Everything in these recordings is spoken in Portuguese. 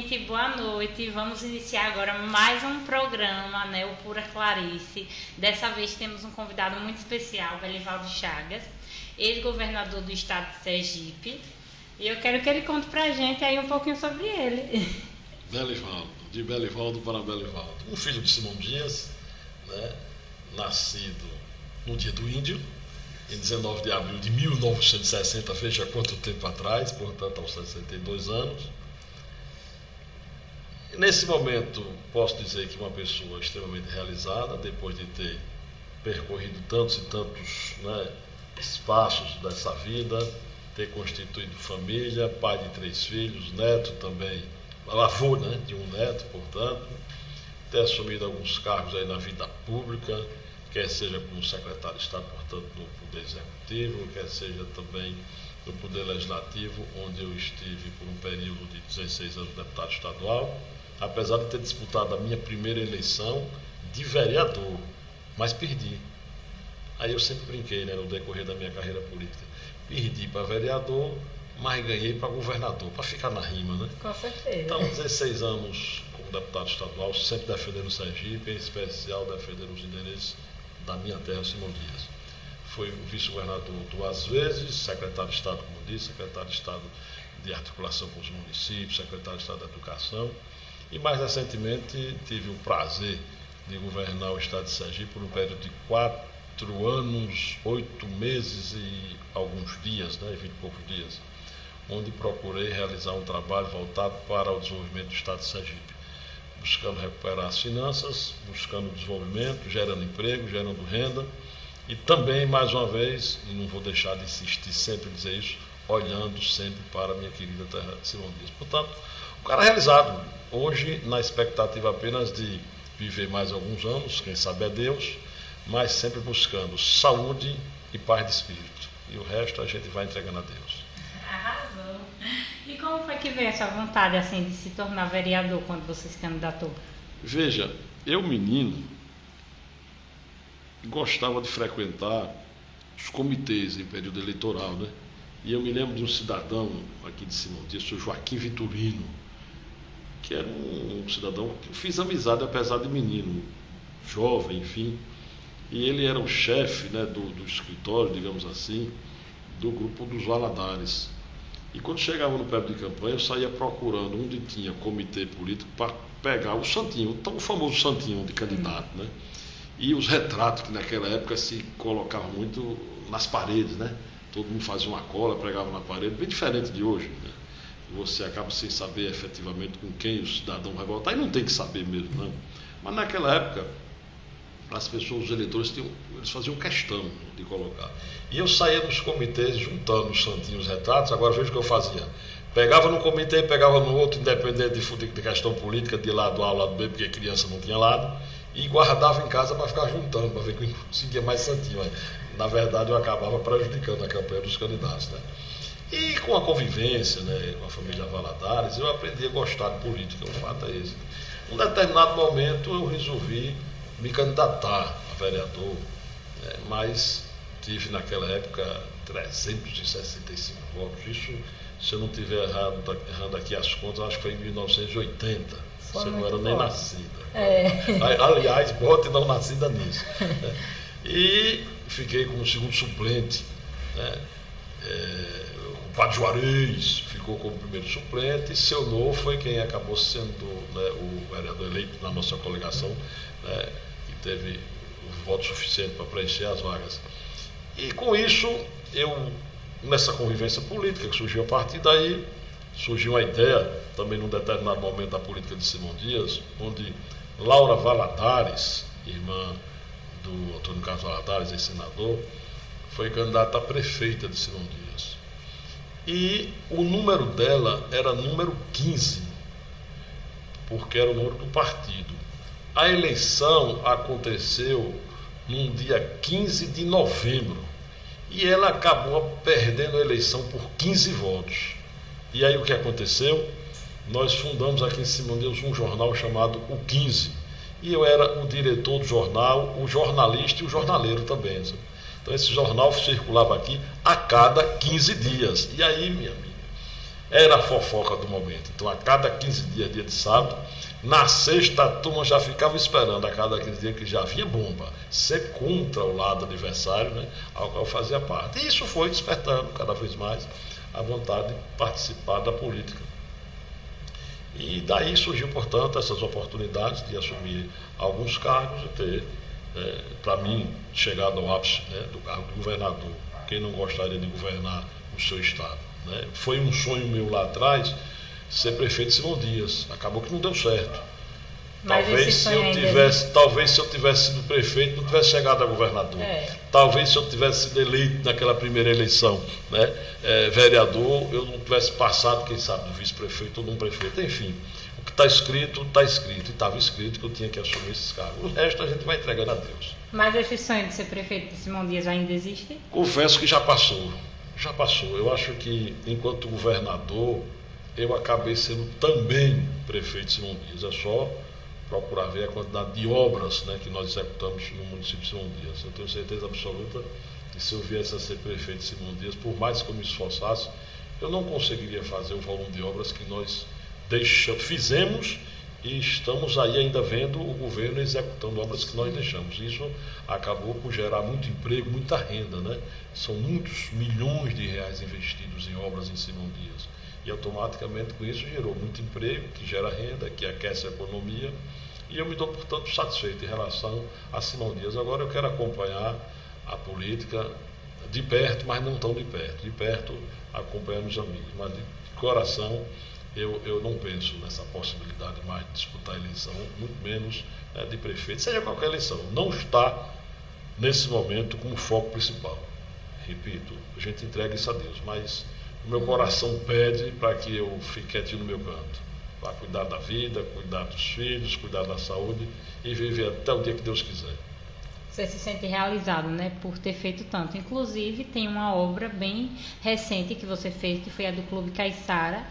gente, boa noite. Vamos iniciar agora mais um programa, né, o Pura Clarice. Dessa vez temos um convidado muito especial, Belivaldo Chagas, ex-governador do estado de Sergipe. E eu quero que ele conte pra gente aí um pouquinho sobre ele. Belivaldo, de Belivaldo para Belivaldo. Um filho de Simão Dias, né, nascido no dia do Índio, em 19 de abril de 1960, veja quanto tempo atrás, portanto aos 62 anos. E nesse momento posso dizer que uma pessoa extremamente realizada, depois de ter percorrido tantos e tantos, né, espaços dessa vida, ter constituído família, pai de 3 filhos, neto também, avô, né, de um neto, portanto, ter assumido alguns cargos aí na vida pública, quer seja como secretário de Estado, portanto, no Poder Executivo, quer seja também no Poder Legislativo, onde eu estive por um período de 16 anos deputado estadual, apesar de ter disputado a minha primeira eleição de vereador, mas perdi. Aí eu sempre brinquei, né, no decorrer da minha carreira política, perdi para vereador, mas ganhei para governador, para ficar na rima, né? Com certeza. Então, 16 anos como deputado estadual, sempre defendendo o Sergipe, em especial defendendo os interesses da minha terra, Simão Dias. Fui o vice-governador 2 vezes, secretário de Estado, como disse, secretário de Estado de Articulação com os Municípios, secretário de Estado da Educação, e mais recentemente tive o prazer de governar o estado de Sergipe por um período de 4 anos, 8 meses e alguns dias, né, 20 e poucos dias, onde procurei realizar um trabalho voltado para o desenvolvimento do estado de Sergipe, buscando recuperar as finanças, buscando desenvolvimento, gerando emprego, gerando renda e também, mais uma vez, e não vou deixar de insistir sempre em dizer isso, olhando sempre para a minha querida terra Simão Dias. Portanto, o cara realizado, hoje na expectativa apenas de viver mais alguns anos, quem sabe é Deus, mas sempre buscando saúde e paz de espírito. E o resto a gente vai entregando a Deus. Arrasou. E como foi que veio essa vontade assim de se tornar vereador quando você se candidatou? Veja, eu menino gostava de frequentar os comitês em período eleitoral, né? E eu me lembro de um cidadão aqui de Simão Dias, o Joaquim Vitorino, que era um cidadão que eu fiz amizade apesar de menino, jovem, enfim. E ele era o chefe, né, do escritório, digamos assim, do grupo dos Valadares. E quando chegava no período de campanha, eu saía procurando onde tinha comitê político para pegar o santinho, então o famoso santinho de candidato, né? E os retratos que naquela época se colocavam muito nas paredes, né? Todo mundo fazia uma cola, pregava na parede, bem diferente de hoje, né? Você acaba sem saber efetivamente com quem o cidadão vai votar, e não tem que saber mesmo, não. Mas naquela época, as pessoas, os eleitores, eles faziam questão de colocar. E eu saía dos comitês juntando os santinhos retratos. Agora veja o que eu fazia. Pegava no comitê, pegava no outro, independente de questão política, de lado A, lado B, porque criança não tinha lado, e guardava em casa para ficar juntando, para ver quem conseguia mais santinho. Mas, na verdade, eu acabava prejudicando a campanha dos candidatos, né? E com a convivência, né, com a família Valadares, eu aprendi a gostar de política, o fato é esse. Num determinado momento eu resolvi me candidatar a vereador, né, mas tive naquela época 365 votos. Isso, se eu não estiver errando aqui as contas, acho que foi em 1980. Você não era nem nascida. Aliás, bote não nascida nisso. Né? E fiquei como segundo suplente, né? O Padre Juarez ficou como primeiro suplente, e seu novo foi quem acabou sendo, né, o vereador eleito na nossa coligação, né, que teve o voto suficiente para preencher as vagas. E com isso, eu, nessa convivência política que surgiu a partir daí, surgiu a ideia, também num determinado momento da política de Simão Dias, onde Laura Valadares, irmã do Antônio Carlos Valadares, ex-senador, foi candidata a prefeita de Simão Dias. E o número dela era número 15, porque era o número do partido. A eleição aconteceu num dia 15 de novembro, e ela acabou perdendo a eleição por 15 votos. E aí o que aconteceu? Nós fundamos aqui em Simão Dias um jornal chamado O 15, e eu era o diretor do jornal, o jornalista e o jornaleiro também, sabe? Então esse jornal circulava aqui a cada 15 dias. E aí, minha amiga, era a fofoca do momento. Então, a cada 15 dias, dia de sábado, na sexta a turma já ficava esperando a cada 15 dias, que já havia bomba, ser contra o lado adversário, né, ao qual fazia parte. E isso foi despertando cada vez mais a vontade de participar da política. E daí surgiu, portanto, essas oportunidades de assumir alguns cargos e ter, para mim, chegado ao ápice, né, do cargo de governador. Quem não gostaria de governar o seu estado, né? Foi um sonho meu lá atrás ser prefeito de Simão Dias. Acabou que não deu certo. Talvez se eu tivesse sido prefeito, não tivesse chegado a governador. Talvez se eu tivesse sido eleito naquela primeira eleição, né, vereador, eu não tivesse passado, quem sabe, do vice-prefeito ou de um prefeito. Enfim, o que está escrito, está escrito. E estava escrito que eu tinha que assumir esses cargos. O resto a gente vai entregando a Deus. Mas esse sonho de ser prefeito de Simão Dias ainda existe? Confesso que já passou. Já passou. Eu acho que, enquanto governador, eu acabei sendo também prefeito de Simão Dias. É só procurar ver a quantidade de obras, né, que nós executamos no município de Simão Dias. Eu tenho certeza absoluta que se eu viesse a ser prefeito de Simão Dias, por mais que eu me esforçasse, eu não conseguiria fazer o volume de obras que nós fizemos e estamos aí ainda vendo o governo executando obras que nós deixamos. Isso acabou por gerar muito emprego, muita renda, né? São muitos milhões de reais investidos em obras em Simão Dias. E automaticamente com isso gerou muito emprego, que gera renda, que aquece a economia. E eu me dou, portanto, satisfeito em relação a Simão Dias. Agora eu quero acompanhar a política de perto, mas não tão de perto. De perto, acompanhando os amigos, mas de coração, eu não penso nessa possibilidade mais de disputar a eleição, muito menos, né, de prefeito, seja qualquer eleição. Não está, nesse momento, como foco principal. Repito, a gente entrega isso a Deus, mas o meu coração pede para que eu fique quietinho no meu canto, para cuidar da vida, cuidar dos filhos, cuidar da saúde e viver até o dia que Deus quiser. Você se sente realizado, né, por ter feito tanto. Inclusive, tem uma obra bem recente que você fez, que foi a do Clube Caiçara,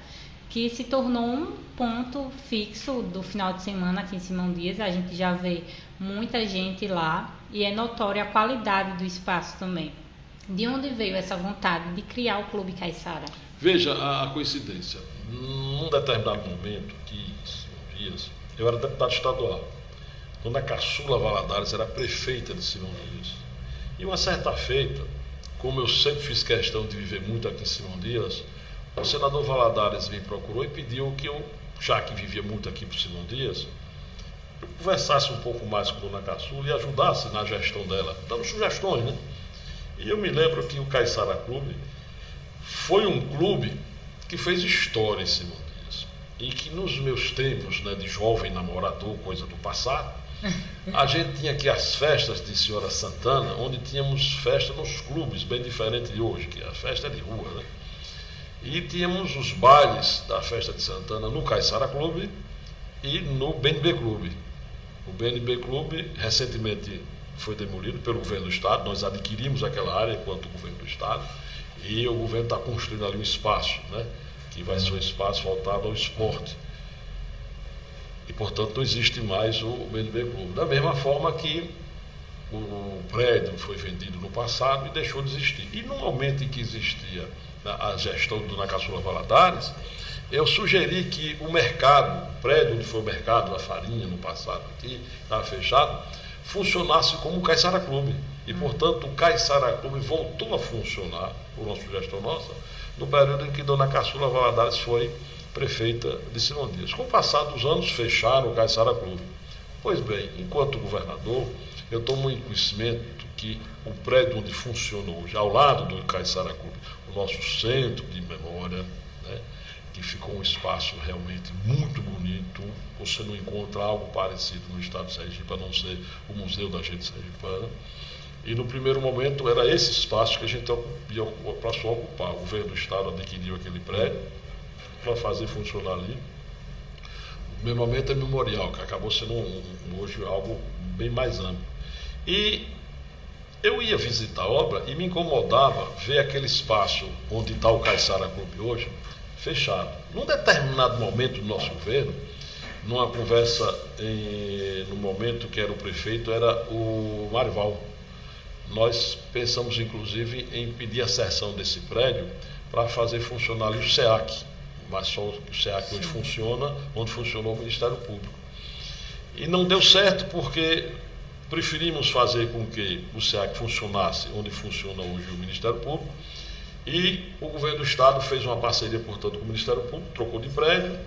que se tornou um ponto fixo do final de semana aqui em Simão Dias. A gente já vê muita gente lá e é notória a qualidade do espaço também. De onde veio essa vontade de criar o Clube Caiçara? Veja a coincidência. Num determinado momento, que em Simão Dias, eu era deputado estadual. Dona Caçula Valadares era prefeita de Simão Dias. E uma certa feita, como eu sempre fiz questão de viver muito aqui em Simão Dias, o senador Valadares me procurou e pediu que eu, já que vivia muito aqui por Simão Dias, eu conversasse um pouco mais com a Dona Caçula e ajudasse na gestão dela, dando sugestões, né? E eu me lembro que o Caiçara Clube foi um clube que fez história em Simão Dias. E que nos meus tempos, né, de jovem namorador, coisa do passado, a gente tinha aqui as festas de Senhora Santana, onde tínhamos festa nos clubes, bem diferente de hoje, que a festa é de rua, né? E tínhamos os bailes da festa de Santana no Caiçara Clube e no BNB Clube. O BNB Clube recentemente foi demolido pelo governo do estado, nós adquirimos aquela área enquanto governo do estado e o governo está construindo ali um espaço, né, que vai ser um espaço voltado ao esporte. E, portanto, não existe mais o BNB Clube. Da mesma forma que o prédio foi vendido no passado e deixou de existir. E no momento em que existia a gestão do Dona Caçula Valadares, eu sugeri que o mercado, o prédio onde foi o mercado da farinha no passado aqui, estava fechado, funcionasse como o Caiçara Clube. E, portanto, o Caiçara Clube voltou a funcionar, por uma sugestão nossa, no período em que Dona Caçula Valadares foi prefeita de Simão Dias. Com o passar dos anos, fecharam o Caiçara Clube. Pois bem, enquanto governador, eu tomo em conhecimento que o prédio onde funcionou, já ao lado do Caiçara Clube, o nosso centro de memória, né, que ficou um espaço realmente muito bonito, você não encontra algo parecido no estado de Sergipe, a não ser o Museu da Gente Sergipana. E no primeiro momento era esse espaço que a gente passou a ocupar. O governo do estado adquiriu aquele prédio para fazer funcionar ali. No mesmo momento é memorial, que acabou sendo hoje algo bem mais amplo. E eu ia visitar a obra e me incomodava ver aquele espaço onde está o Caiçara Clube hoje, fechado. Num determinado momento do nosso governo, numa conversa no momento que era o prefeito, era o Marival. Nós pensamos, inclusive, em pedir a cessão desse prédio para fazer funcionar ali o SEAC, mas só o SEAC hoje funciona, onde funcionou o Ministério Público. E não deu certo porque preferimos fazer com que o SEAC funcionasse onde funciona hoje o Ministério Público, e o governo do Estado fez uma parceria, portanto, com o Ministério Público, trocou de prédio,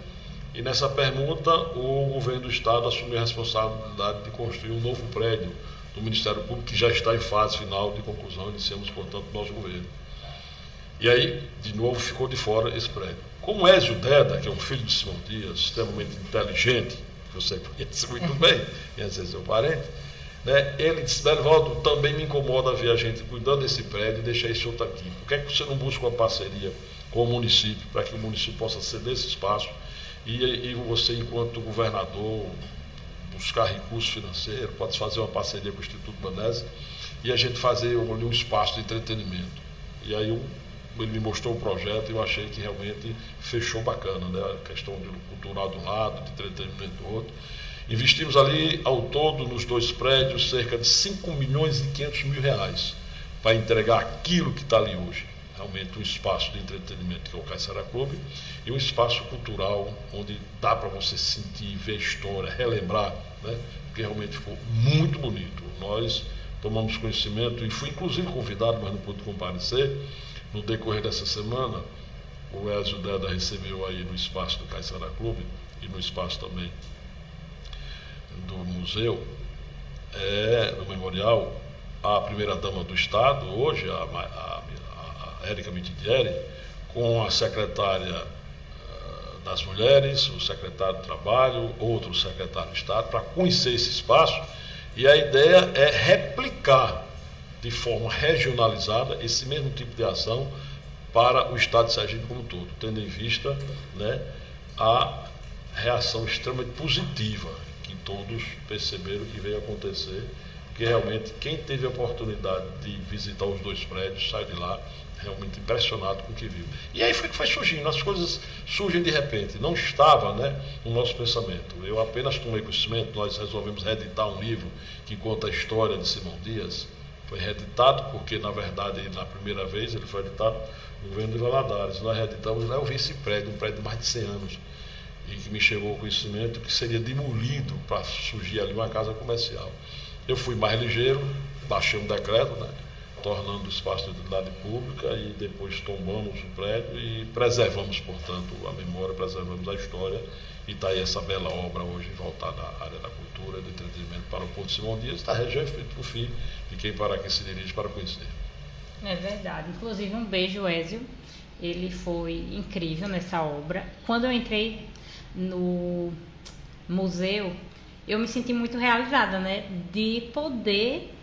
e nessa permuta o governo do Estado assumiu a responsabilidade de construir um novo prédio do Ministério Público, que já está em fase final de conclusão, iniciamos, portanto, o nosso governo. E aí, de novo, ficou de fora esse prédio. Como Ézio Deda, que é um filho de Simão Dias, extremamente inteligente, que você conhece muito bem, quer dizer, seu parente, né, ele disse: Belivaldo, também me incomoda ver a gente cuidando desse prédio e deixar esse outro aqui. Por que é que você não busca uma parceria com o município, para que o município possa ceder esse espaço e você, enquanto governador, buscar recurso financeiro, pode fazer uma parceria com o Instituto Banese e a gente fazer um espaço de entretenimento. E aí ele me mostrou o projeto e eu achei que realmente fechou bacana, né? A questão de cultural de um lado, de entretenimento do outro. Investimos ali, ao todo, nos 2 prédios, cerca de 5 milhões e 500 mil reais para entregar aquilo que está ali hoje. Realmente um espaço de entretenimento, que é o Caiçara Clube, e um espaço cultural onde dá para você sentir, ver a história, relembrar, né? Porque realmente ficou muito bonito. Nós tomamos conhecimento e fui inclusive convidado, mas não pude comparecer. No decorrer dessa semana, o Ézio Deda recebeu aí no espaço do Caiçara Clube e no espaço também do museu, no memorial, a primeira-dama do Estado, hoje, a Érica Mitidieri, com a secretária das Mulheres, o secretário do Trabalho, outro secretário de Estado, para conhecer esse espaço, e a ideia é replicar de forma regionalizada esse mesmo tipo de ação para o Estado de Sergipe como um todo, tendo em vista, né, a reação extremamente positiva que todos perceberam que veio acontecer, porque realmente quem teve a oportunidade de visitar os 2 prédios sai de lá realmente impressionado com o que viu. E aí foi que foi surgindo, as coisas surgem de repente, não estava, né, no nosso pensamento. Eu apenas tomei conhecimento, nós resolvemos reeditar um livro que conta a história de Simão Dias. Foi reeditado porque, na verdade, na primeira vez ele foi editado no governo de Valadares. Nós reeditamos, lá eu vi esse prédio, um prédio de mais de 100 anos, e que me chegou o conhecimento que seria demolido para surgir ali uma casa comercial. Eu fui mais ligeiro, baixei um decreto, né, tornando o espaço de utilidade pública, e depois tombamos o prédio e preservamos, portanto, a memória, preservamos a história, e está aí essa bela obra hoje voltada à área da cultura e do entretenimento para o povo de Simão Dias, da região e para o fim de quem para aqui se dirige para conhecer. É verdade. Inclusive, um beijo, Ézio. Ele foi incrível nessa obra. Quando eu entrei no museu, eu me senti muito realizada, né? De poder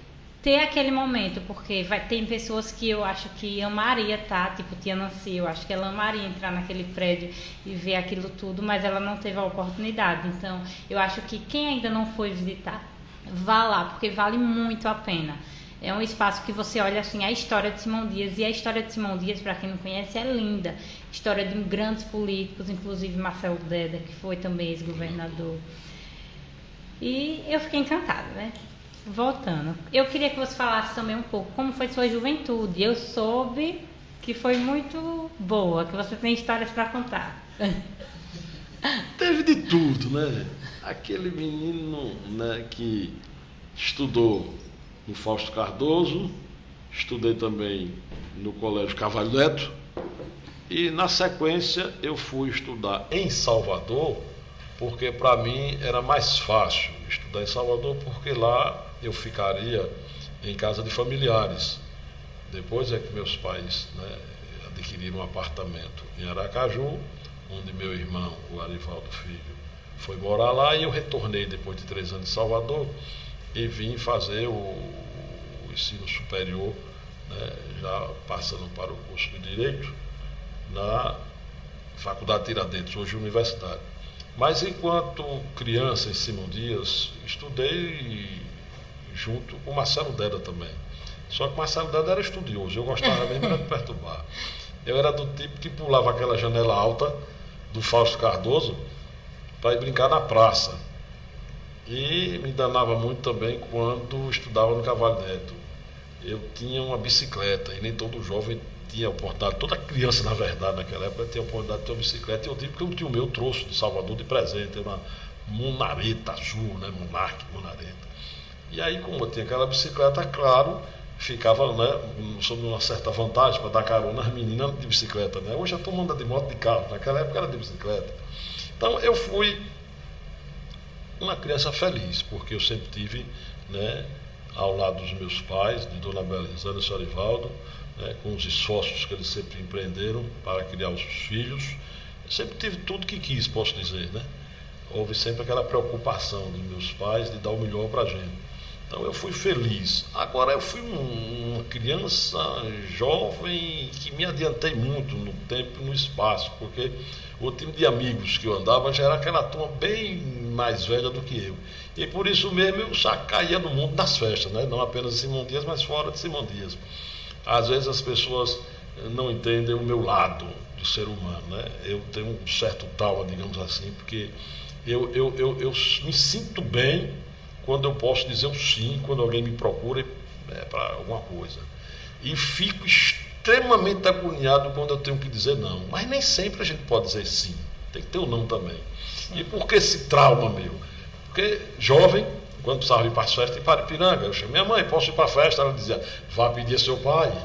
ter aquele momento, porque tem pessoas que eu acho que amaria estar, tipo Tia Nancy, eu acho que ela amaria entrar naquele prédio e ver aquilo tudo, mas ela não teve a oportunidade. Então, eu acho que quem ainda não foi visitar, vá lá, porque vale muito a pena. É um espaço que você olha assim, a história de Simão Dias, e a história de Simão Dias, para quem não conhece, é linda. História de grandes políticos, inclusive Marcelo Deda, que foi também ex-governador. E eu fiquei encantada, né? Voltando, eu queria que você falasse também um pouco como foi sua juventude. Eu soube que foi muito boa, que você tem histórias para contar. Teve de tudo, né? Aquele menino, né, que estudou no Fausto Cardoso, estudei também no Colégio Carvalho Neto, e na sequência eu fui estudar em Salvador, porque para mim era mais fácil estudar em Salvador, porque lá eu ficaria em casa de familiares. Depois é que meus pais, né, adquiriram um apartamento em Aracaju, onde meu irmão, o Arivaldo Filho, foi morar lá, e eu retornei depois de 3 anos em Salvador e vim fazer o ensino superior, né, já passando para o curso de Direito na Faculdade Tiradentes, hoje Universidade. Mas enquanto criança em Simão Dias, estudei junto com Marcelo Deda também. Só que Marcelo Deda era estudioso, eu gostava mesmo de perturbar. Eu era do tipo que pulava aquela janela alta do Fausto Cardoso para ir brincar na praça. E me danava muito também quando estudava no Carvalho Neto. Eu tinha uma bicicleta, e nem todo jovem tinha oportunidade, toda criança, na verdade, naquela época, tinha oportunidade de ter uma bicicleta, e eu tive porque um tio meu trouxe de Salvador de presente, uma Monareta azul, né, Monareta. E aí, como eu tinha aquela bicicleta, claro, ficava, né, sob uma certa vantagem para dar carona às meninas de bicicleta, né? Hoje eu estou andando de moto, de carro, naquela época era de bicicleta. Então eu fui uma criança feliz, porque eu sempre tive, né, ao lado dos meus pais, de Dona Belizana e Sr. Arivaldo, né, com os esforços que eles sempre empreenderam para criar os filhos. Eu sempre tive tudo que quis, posso dizer, né? Houve sempre aquela preocupação dos meus pais de dar o melhor para a gente. Então eu fui feliz. Agora eu fui uma criança jovem que me adiantei muito no tempo e no espaço, porque o time de amigos que eu andava já era aquela turma bem mais velha do que eu. E por isso mesmo eu já caía no mundo das festas, né? Não apenas em Simão Dias, mas fora de Simão Dias. Às vezes as pessoas não entendem o meu lado do ser humano, né? Eu tenho um certo trauma, digamos assim, porque eu me sinto bem quando eu posso dizer um sim, quando alguém me procura para alguma coisa. E fico extremamente agoniado quando eu tenho que dizer não. Mas nem sempre a gente pode dizer sim. Tem que ter o não também. E por que esse trauma meu? Porque jovem, quando precisava ir para as festas, ir para Ipiranga, eu chamei minha mãe, posso ir para a festa? Ela dizia, vá pedir a seu pai.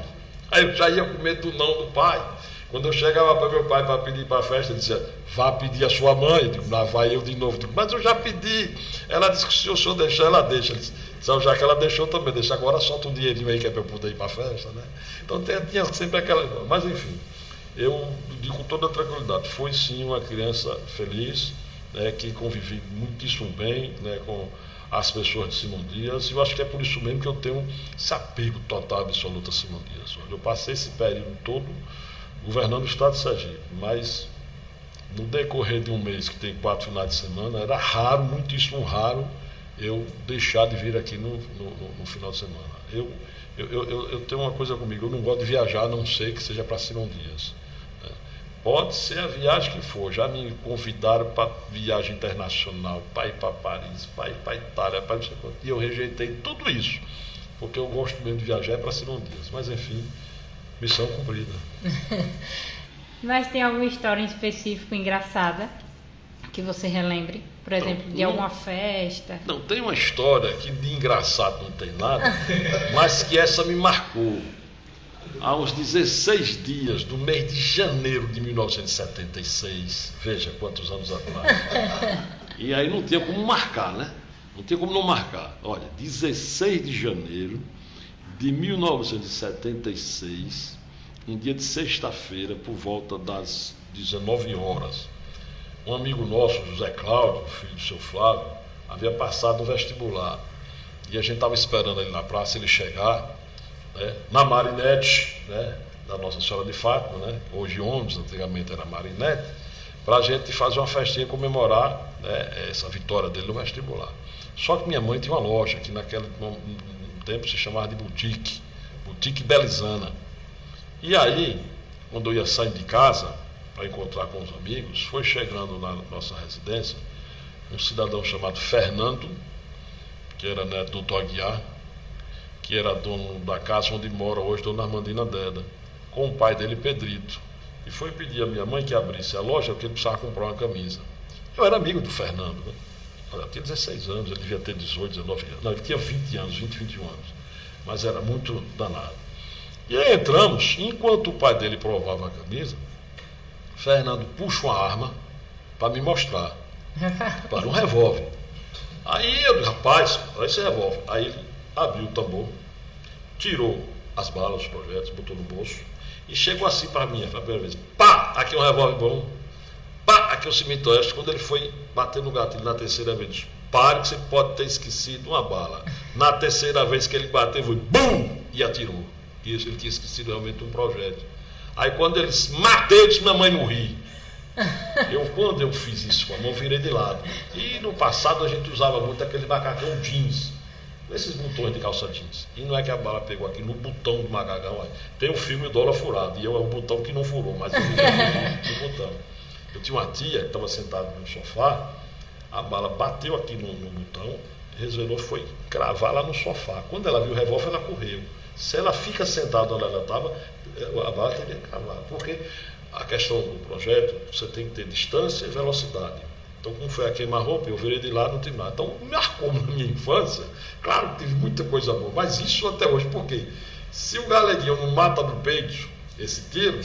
Aí eu já ia com medo do não do pai. Quando eu chegava para meu pai para pedir para a festa, ele dizia, vá pedir a sua mãe. Eu digo, lá vai eu de novo. Eu digo, mas eu já pedi. Ela disse que se o senhor deixar, ela deixa. Ele disse, já que ela deixou também, deixa agora, solta um dinheirinho aí que é para eu poder ir para a festa, né? Então tinha sempre aquela... Mas enfim, eu digo com toda tranquilidade, foi sim uma criança feliz, né, que convivi muitíssimo bem, né, com as pessoas de Simão Dias, e eu acho que é por isso mesmo que eu tenho esse apego total, absoluto a Simão Dias. Eu passei esse período todo governando o estado de Sergipe, mas no decorrer de um mês que tem 4 finais de semana, era raro, muitíssimo raro, eu deixar de vir aqui no final de semana. Eu tenho uma coisa comigo, eu não gosto de viajar, a não ser que seja para Simão Dias, né? Pode ser a viagem que for, já me convidaram para viagem internacional, para ir para Paris, para ir para Itália, para não sei quanto, e eu rejeitei tudo isso, porque eu gosto mesmo de viajar para Simão Dias, mas enfim, missão cumprida. Mas tem alguma história em específico engraçada que você relembre? Por exemplo, de alguma festa? Não, tem uma história que de engraçado não tem nada, mas que essa me marcou. Há uns 16 dias do mês de janeiro de 1976, veja quantos anos atrás. E aí não tinha como marcar, né? Não tinha como não marcar. Olha, 16 de janeiro de 1976, um dia de sexta-feira, por volta das 19 horas, um amigo nosso, José Cláudio, filho do seu Flávio, havia passado no vestibular. E a gente estava esperando ele na praça, ele chegar, né, na Marinete, né, da Nossa Senhora de Fátima, né, hoje ônibus, antigamente era Marinete, para a gente fazer uma festinha comemorar, né, essa vitória dele no vestibular. Só que minha mãe tinha uma loja que naquele tempo se chamava de Boutique Belizana. E aí, quando eu ia saindo de casa para encontrar com os amigos, foi chegando na nossa residência um cidadão chamado Fernando, que era neto do Dr. Aguiar, que era dono da casa onde mora hoje Dona Armandina Deda, com o pai dele, Pedrito. E foi pedir a minha mãe que abrisse a loja porque ele precisava comprar uma camisa. Eu era amigo do Fernando, né? Eu tinha 16 anos, ele devia ter 18, 19 anos. Não, ele tinha 20 anos, 20, 21 anos. Mas era muito danado. E aí entramos, enquanto o pai dele provava a camisa, Fernando puxa uma arma para me mostrar, para um revólver. Aí eu disse, rapaz, olha esse revólver. Aí ele abriu o tambor, tirou as balas, os projetos, botou no bolso e chegou assim para mim, foi a primeira vez, pá, aqui é um revólver bom, pá, aqui é o cimento oeste. Quando ele foi bater no gatilho na terceira vez, disse, pare que você pode ter esquecido uma bala. Na terceira vez que ele bateu, foi BUM! E atirou. Isso, ele tinha esquecido realmente um projétil. Aí quando ele matei, eu disse, minha mãe morri. Quando eu fiz isso com a mão, virei de lado. E no passado a gente usava muito aquele macacão jeans, esses botões de calça jeans. E não é que a bala pegou aqui no botão do macacão. Tem um filme Dólar Furado, e eu é o botão que não furou, mas eu no botão. Eu tinha uma tia que estava sentada no sofá, a bala bateu aqui no botão, resolveu foi cravar lá no sofá. Quando ela viu o revólver, ela correu. Se ela fica sentada onde ela estava, a bala teria que cavar. Porque a questão do projeto, você tem que ter distância e velocidade. Então, como foi a queima-roupa, eu virei de lá, não tive nada. Então, marcou na minha infância. Claro que tive muita coisa boa, mas isso até hoje. Por quê? Se o Galeguinho não mata no peito esse tiro,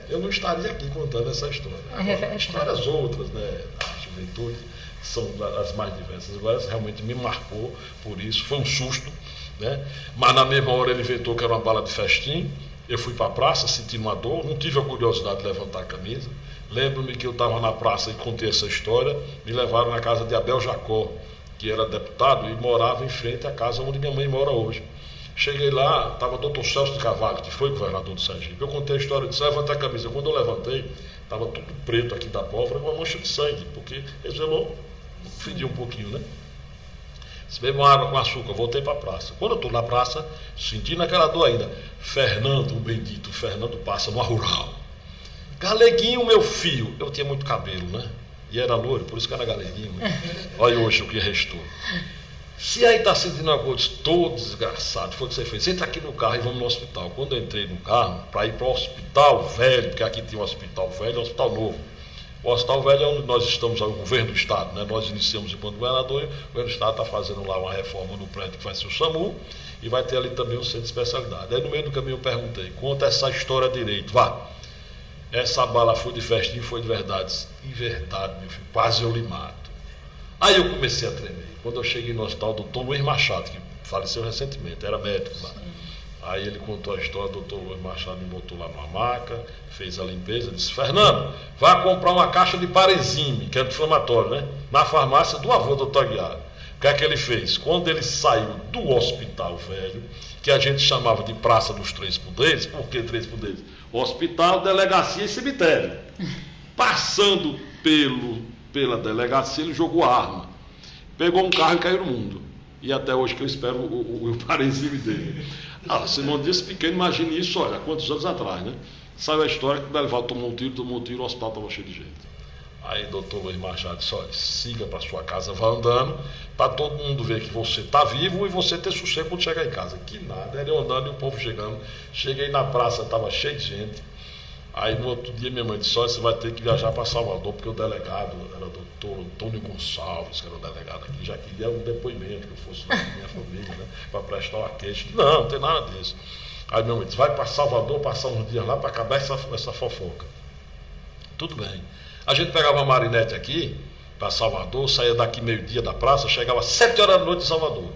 eu não estaria aqui contando essa história. Agora, histórias outras, né, da juventude, que são as mais diversas. Agora, realmente me marcou por isso. Foi um susto, né? Mas na mesma hora ele inventou que era uma bala de festim. Eu fui para a praça, senti uma dor, não tive a curiosidade de levantar a camisa. Lembro-me que eu estava na praça e contei essa história, me levaram na casa de Abel Jacó, que era deputado e morava em frente à casa onde minha mãe mora hoje. Cheguei lá, estava o doutor Celso de Carvalho, que foi governador de Sergipe. Eu contei a história, disse, levanta a camisa. Quando eu levantei, estava tudo preto aqui da pólvora, com uma mancha de sangue, porque exelou, fedi um pouquinho, né? Se bebe uma água com açúcar, voltei para a praça. Quando eu estou na praça, sentindo aquela dor ainda, Fernando, o bendito Fernando, passa numa rural. Galeguinho, meu filho. Eu tinha muito cabelo, né? E era loiro, por isso que era Galeguinho. Né? Olha hoje o que restou. Se aí está sentindo uma coisa, todo desgraçado, foi o que você fez. Entra aqui no carro e vamos no hospital. Quando eu entrei no carro, para ir para o hospital velho, porque aqui tinha um hospital velho e um hospital novo. O hospital velho é onde nós estamos, o governo do estado, né? Nós iniciamos enquanto governador, e o governo do estado está fazendo lá uma reforma no prédio que vai ser o SAMU, e vai ter ali também um centro de especialidade. Aí no meio do caminho eu perguntei, conta essa história direito, vá. Essa bala foi de festinha, foi de verdade. De verdade, meu filho, quase eu lhe mato. Aí eu comecei a tremer. Quando eu cheguei no hospital, o doutor Luiz Machado, que faleceu recentemente, era médico lá. Aí ele contou a história, o doutor Luiz Machado me botou lá numa maca, fez a limpeza, disse, Fernando, vá comprar uma caixa de Parenzime, que é anti-inflamatório, né? Na farmácia do avô do Dr. Aguiar. O que é que ele fez? Quando ele saiu do hospital velho, que a gente chamava de Praça dos Três Poderes, por que Três Poderes? Hospital, delegacia e cemitério. Passando pela delegacia, ele jogou a arma. Pegou um carro e caiu no mundo. E até hoje que eu espero o Parenzime dele. Simão disse pequeno, imagine isso, olha, há quantos anos atrás, né? Saiu a história que o Delivaldo tomou um tiro, o hospital estava cheio de gente. Aí doutor Luiz Machado disse, olha, siga para sua casa, vá andando, para todo mundo ver que você está vivo e você ter sossego quando chegar em casa. Que nada, era eu andando e o povo chegando. Cheguei na praça, estava cheio de gente. Aí no outro dia minha mãe disse, olha, você vai ter que viajar para Salvador, porque o delegado era o doutor Antônio Gonçalves, que era o delegado aqui, já queria um depoimento que eu fosse na minha família, né, para prestar uma queixa. Não tem nada disso. Aí minha mãe disse, vai para Salvador, passar uns dias lá para acabar essa fofoca. Tudo bem. A gente pegava uma marinete aqui, para Salvador, saía daqui meio-dia da praça, chegava às 7 horas da noite em Salvador.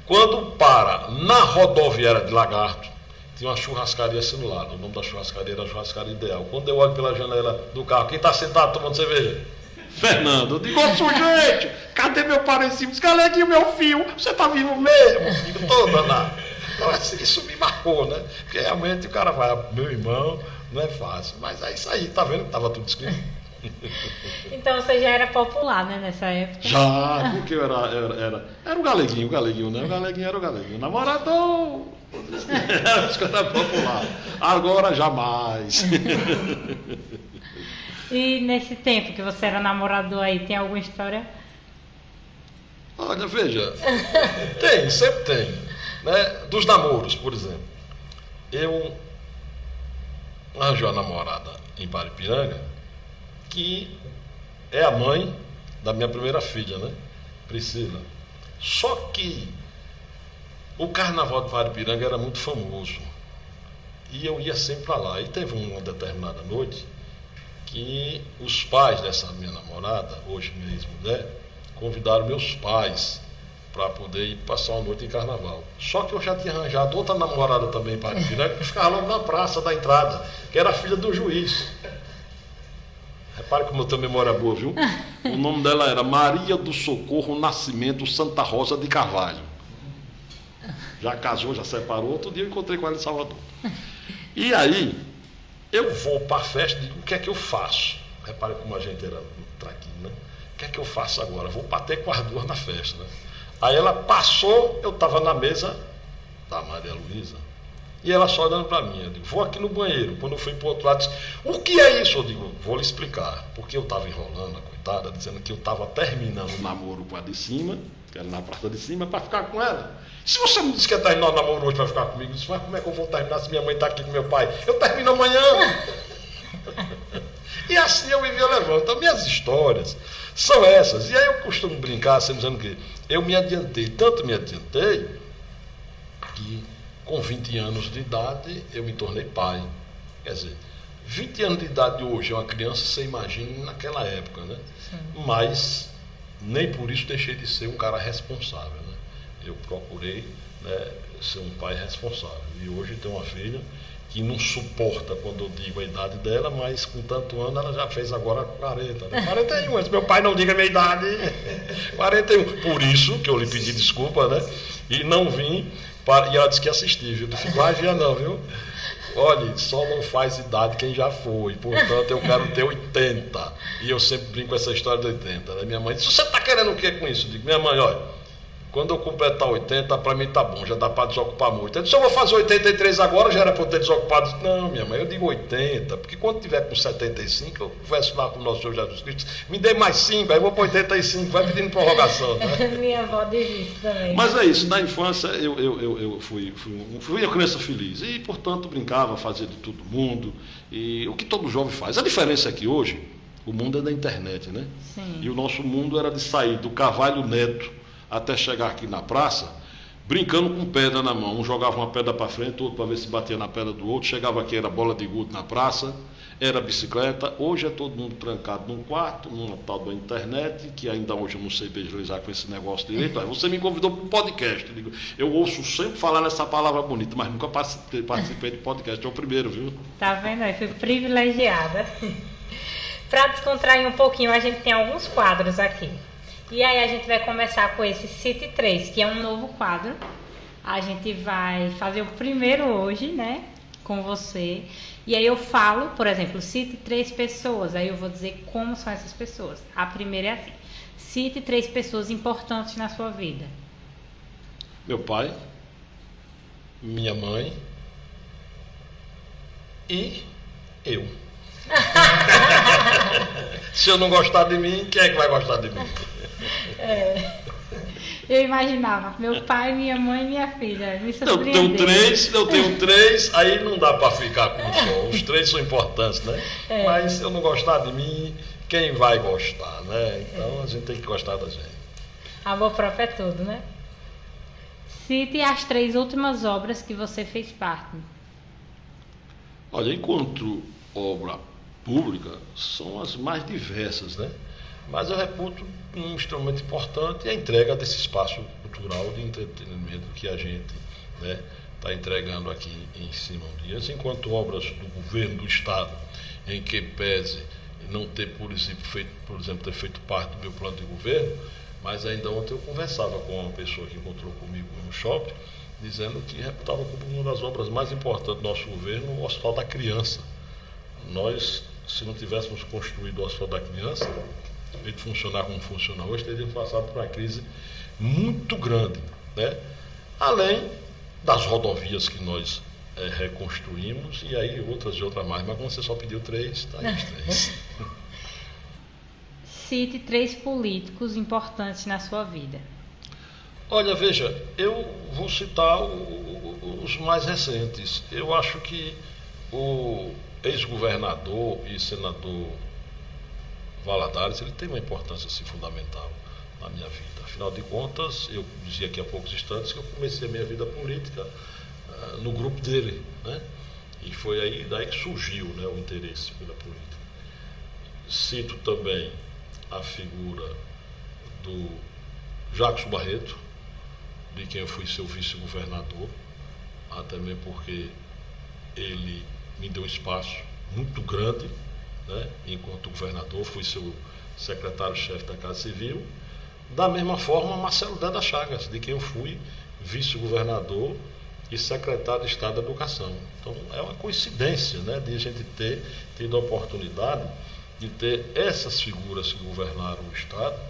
Quando para na rodoviária de Lagarto, tinha uma churrascaria sendo lá. O nome da churrascaria era a Churrascaria Ideal. Quando eu olho pela janela do carro, quem está sentado tomando cerveja? Fernando. Eu digo, ô sujeito, cadê meu parecido? Diz, Galeguinho, meu filho, você está vivo mesmo? Fico todo danado. Então, isso me marcou, né? Porque realmente o cara vai, meu irmão, não é fácil. Mas é isso aí, tá vendo que estava tudo escrito? Então você já era popular, né, nessa época? Já, porque eu era o Galeguinho, né? O Galeguinho era o Galeguinho. Namorador! Acho que era popular. Agora jamais. E nesse tempo que você era namorador aí, tem alguma história? Olha, veja, sempre tem. Né? Dos namoros, por exemplo. Eu arranjei uma namorada em Paripiranga, que é a mãe da minha primeira filha, né? Priscila. Só que o carnaval de Paripiranga era muito famoso. E eu ia sempre para lá. E teve uma determinada noite que os pais dessa minha namorada, hoje minha ex-mulher, convidaram meus pais para poder ir passar uma noite em carnaval. Só que eu já tinha arranjado outra namorada também em Paripiranga, que ficava logo na praça da entrada, que era a filha do juiz. Repare como eu tenho memória boa, viu? O nome dela era Maria do Socorro Nascimento Santa Rosa de Carvalho. Já casou, já separou. Outro dia eu encontrei com ela em Salvador. E aí, eu vou para a festa e digo, o que é que eu faço? Repare como a gente era traquinho, né? O que é que eu faço agora? Vou bater com as duas na festa, né? Aí ela passou, eu estava na mesa da Maria Luísa. E ela só olhando para mim, eu digo, vou aqui no banheiro. Quando eu fui para o outro lado, disse, o que é isso? Eu digo, vou lhe explicar. Porque eu estava enrolando a coitada, dizendo que eu estava terminando o namoro com a de cima que era na praça de cima, para ficar com ela. Se você me disse que ia terminar o namoro hoje para ficar comigo, eu disse, mas como é que eu vou terminar se minha mãe está aqui com meu pai? Eu termino amanhã. E assim eu vivia levando. Então, minhas histórias são essas. E aí eu costumo brincar, sempre dizendo que eu me adiantei, tanto me adiantei, que com 20 anos de idade eu me tornei pai. Quer dizer, 20 anos de idade hoje é uma criança, você imagina naquela época, né? Sim. Mas nem por isso deixei de ser um cara responsável, né? Eu procurei, né, ser um pai responsável. E hoje tenho uma filha que não suporta quando eu digo a idade dela, mas com tanto ano ela já fez agora 40, né? 41, antes meu pai não diga a minha idade. 41. Por isso que eu lhe pedi desculpa, né? E não vim, e ela disse que ia assistir, viu? Não fico mais via não, viu? Olha, só não faz idade quem já foi, portanto eu quero ter 80. E eu sempre brinco com essa história de 80, né? Minha mãe disse, você está querendo o que com isso? Eu digo, minha mãe, olha, quando eu completar 80, para mim tá bom, já dá para desocupar muito. Eu disse, eu vou fazer 83 agora, já era para eu ter desocupado. Eu disse, não, minha mãe, eu digo 80, porque quando tiver com 75, eu converso lá com o nosso Senhor Jesus Cristo, me dê mais 5, aí eu vou para 85, vai pedindo prorrogação, né? Minha avó diz isso também. Mas é isso, na infância eu fui uma criança feliz e, portanto, brincava, fazia de todo mundo, e o que todo jovem faz. A diferença é que hoje, o mundo é da internet, né? Sim. E o nosso mundo era de sair do Carvalho Neto até chegar aqui na praça, brincando com pedra na mão. Um jogava uma pedra para frente, outro para ver se batia na pedra do outro. Chegava aqui, era bola de gude na praça, era bicicleta. Hoje é todo mundo trancado num quarto, numa tal da internet, que ainda hoje eu não sei beijar com esse negócio direito. Aí você me convidou para um podcast. Eu ouço sempre falar nessa palavra bonita, mas nunca participei de podcast. É o primeiro, viu? Tá vendo aí? Fui privilegiada. Para descontrair um pouquinho, a gente tem alguns quadros aqui. E aí a gente vai começar com esse Cite 3, que é um novo quadro. A gente vai fazer o primeiro hoje, né, com você. E aí eu falo, por exemplo, cite 3 pessoas. Aí eu vou dizer como são essas pessoas. A primeira é assim: cite 3 pessoas importantes na sua vida. Meu pai, minha mãe e eu. Se eu não gostar de mim, quem é que vai gostar de mim? Eu imaginava, meu pai, minha mãe e minha filha. Me eu tenho 3, aí não dá para ficar com um só. Os 3 são importantes, né? Mas se eu não gostar de mim, quem vai gostar, né? Então a gente tem que gostar da gente. Amor próprio é tudo, né? Cite as 3 últimas obras que você fez parte. Olha, enquanto obra pública, são as mais diversas, né? Mas eu reputo um instrumento importante é a entrega desse espaço cultural de entretenimento que a gente, né, está entregando aqui em Simão Dias, enquanto obras do governo do Estado, em que pese não ter, por exemplo, ter feito parte do meu plano de governo, mas ainda ontem eu conversava com uma pessoa que encontrou comigo no shopping, dizendo que reputava como uma das obras mais importantes do nosso governo o Hospital da Criança. Nós, se não tivéssemos construído o Hospital da Criança, ele funcionar como funciona hoje, teríamos passado por uma crise muito grande, né? Além das rodovias que nós reconstruímos e aí outras e outras mais, mas como você só pediu 3, está aí os 3. Cite 3 políticos importantes na sua vida. Olha, veja, eu vou citar os mais recentes. Eu acho que o ex-governador e senador Valadares, ele tem uma importância assim, fundamental na minha vida. Afinal de contas, eu dizia aqui há poucos instantes que eu comecei a minha vida política no grupo dele, né? E foi aí daí que surgiu, né, o interesse pela política. Cito também a figura do Jacques Barreto, de quem eu fui seu vice-governador, até mesmo porque ele me deu um espaço muito grande, né? Enquanto governador, fui seu secretário-chefe da Casa Civil. Da mesma forma, Marcelo Deda Chagas, de quem eu fui vice-governador e secretário de Estado da Educação. Então, é uma coincidência, né, de a gente ter tido a oportunidade de ter essas figuras que governaram o Estado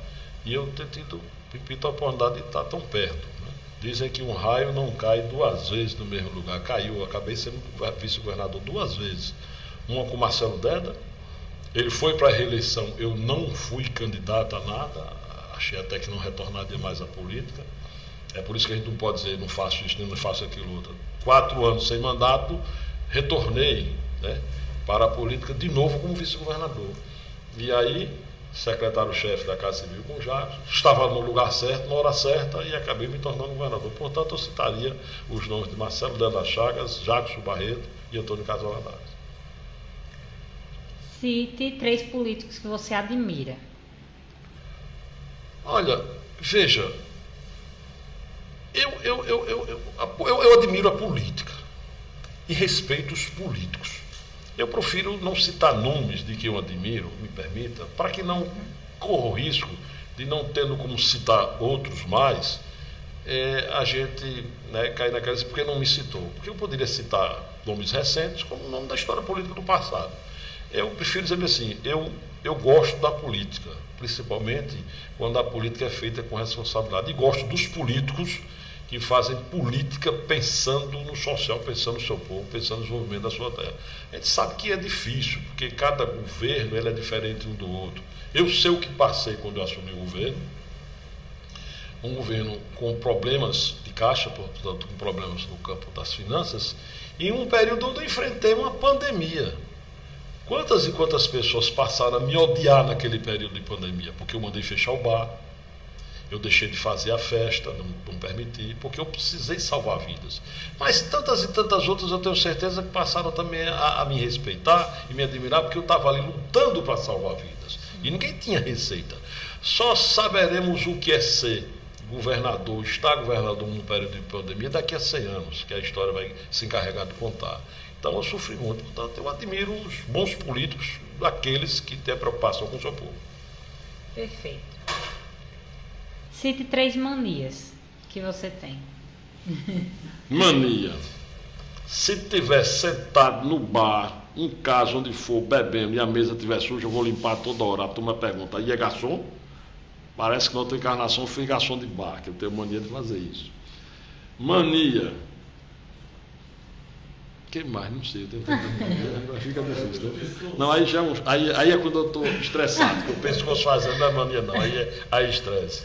e eu ter tido, repito, a oportunidade de estar tão perto. Né? Dizem que um raio não cai 2 vezes no mesmo lugar. Caiu, eu acabei sendo vice-governador 2 vezes. Uma com Marcelo Deda. Ele foi para a reeleição, eu não fui candidato a nada, achei até que não retornaria mais à política. É por isso que a gente não pode dizer não faço isso, nem não faço aquilo outro. 4 anos sem mandato, retornei, né, para a política de novo como vice-governador. E aí, secretário-chefe da Casa Civil com Jacques, estava no lugar certo, na hora certa, e acabei me tornando governador. Portanto, eu citaria os nomes de Marcelo Delas Chagas, Jacques Barreto e Antônio Casola Dares. Cite 3 políticos que você admira. Olha, veja, eu admiro a política e respeito os políticos. Eu prefiro não citar nomes de que eu admiro, me permita, para que não corra o risco de, não tendo como citar outros mais, a gente, né, cair na cabeça porque não me citou. Porque eu poderia citar nomes recentes como o nome da história política do passado. Eu prefiro dizer assim, eu gosto da política, principalmente quando a política é feita com responsabilidade. E gosto dos políticos que fazem política pensando no social, pensando no seu povo, pensando no desenvolvimento da sua terra. A gente sabe que é difícil, porque cada governo ele é diferente um do outro. Eu sei o que passei quando eu assumi o governo, um governo com problemas de caixa, portanto com problemas no campo das finanças, e em um período onde eu enfrentei uma pandemia. Quantas e quantas pessoas passaram a me odiar naquele período de pandemia? Porque eu mandei fechar o bar, eu deixei de fazer a festa, não permiti, porque eu precisei salvar vidas. Mas tantas e tantas outras eu tenho certeza que passaram também a me respeitar e me admirar, porque eu estava ali lutando para salvar vidas. E ninguém tinha receita. Só saberemos o que é ser governador, estar governador num período de pandemia daqui a 100 anos, que a história vai se encarregar de contar. Então eu sofri muito, portanto eu admiro os bons políticos, aqueles que têm preocupação com o seu povo. Perfeito. Cite 3 manias que você tem. Mania. Se tiver sentado no bar, em casa, onde for, bebendo, e a mesa estiver suja, eu vou limpar toda hora. A turma pergunta, aí é garçom? Parece que na outra encarnação fui garçom de bar, que eu tenho mania de fazer isso. Mania. Que mais? Não sei, eu tenho tanta mania, fica difícil, né? Não, aí já aí é quando eu estou estressado, que eu penso que eu estou fazendo, não é mania não, aí estresse.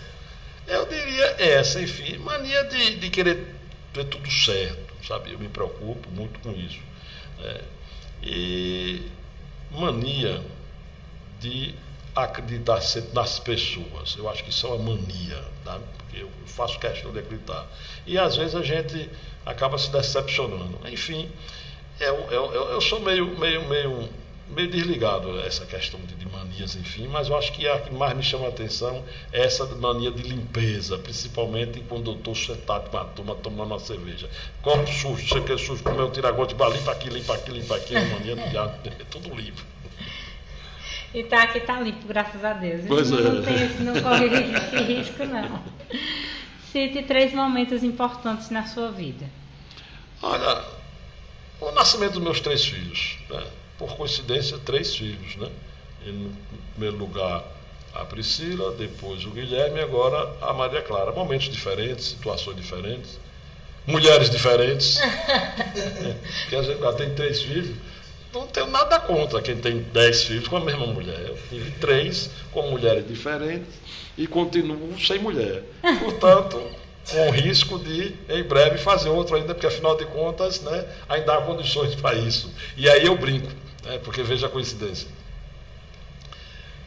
Eu diria essa, enfim, mania de querer ter tudo certo, sabe? Eu me preocupo muito com isso. E mania de acreditar sempre nas pessoas. Eu acho que isso é uma mania, tá? Porque eu faço questão de acreditar. E às vezes a gente acaba se decepcionando. Enfim, eu sou meio desligado a essa questão de manias, enfim, mas eu acho que a que mais me chama a atenção é essa mania de limpeza, principalmente quando eu estou sentado com a turma tomando uma cerveja. Copo sujo, sei que é sujo, como eu tiro a gota, limpa aqui, mania de diabo, é tudo limpo. E aqui tá limpo, graças a Deus. Pois Não corre risco, não. Cite 3 momentos importantes na sua vida. Olha, o nascimento dos meus 3 filhos, né? Por coincidência, 3 filhos, né? Em primeiro lugar a Priscila, depois o Guilherme e agora a Maria Clara. Momentos diferentes, situações diferentes, mulheres diferentes. Quer dizer, ela tem 3 filhos, não tenho nada contra quem tem 10 filhos com a mesma mulher. Eu tive 3 com mulheres diferentes e continuo sem mulher. Portanto, com risco de, em breve, fazer outro ainda, porque afinal de contas, né, ainda há condições para isso. E aí eu brinco, né, porque veja a coincidência.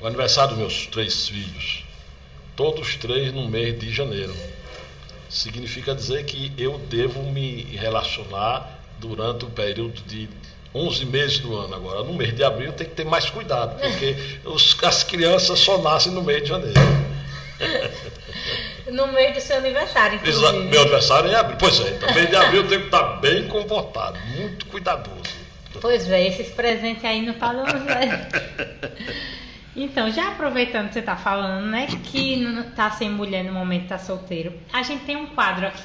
O aniversário dos meus 3 filhos, todos 3 no mês de janeiro. Significa dizer que eu devo me relacionar durante o período de 11 meses do ano. Agora, no mês de abril tem que ter mais cuidado, porque as crianças só nascem no mês de janeiro. No mês do seu aniversário, inclusive. Meu aniversário é em abril. Pois é, então mês de abril eu tenho que estar bem comportado, muito cuidadoso. Pois é, esses presentes aí não estão dando certo. Então, já aproveitando que você está falando, né, que não está sem mulher no momento, está solteiro, a gente tem um quadro aqui,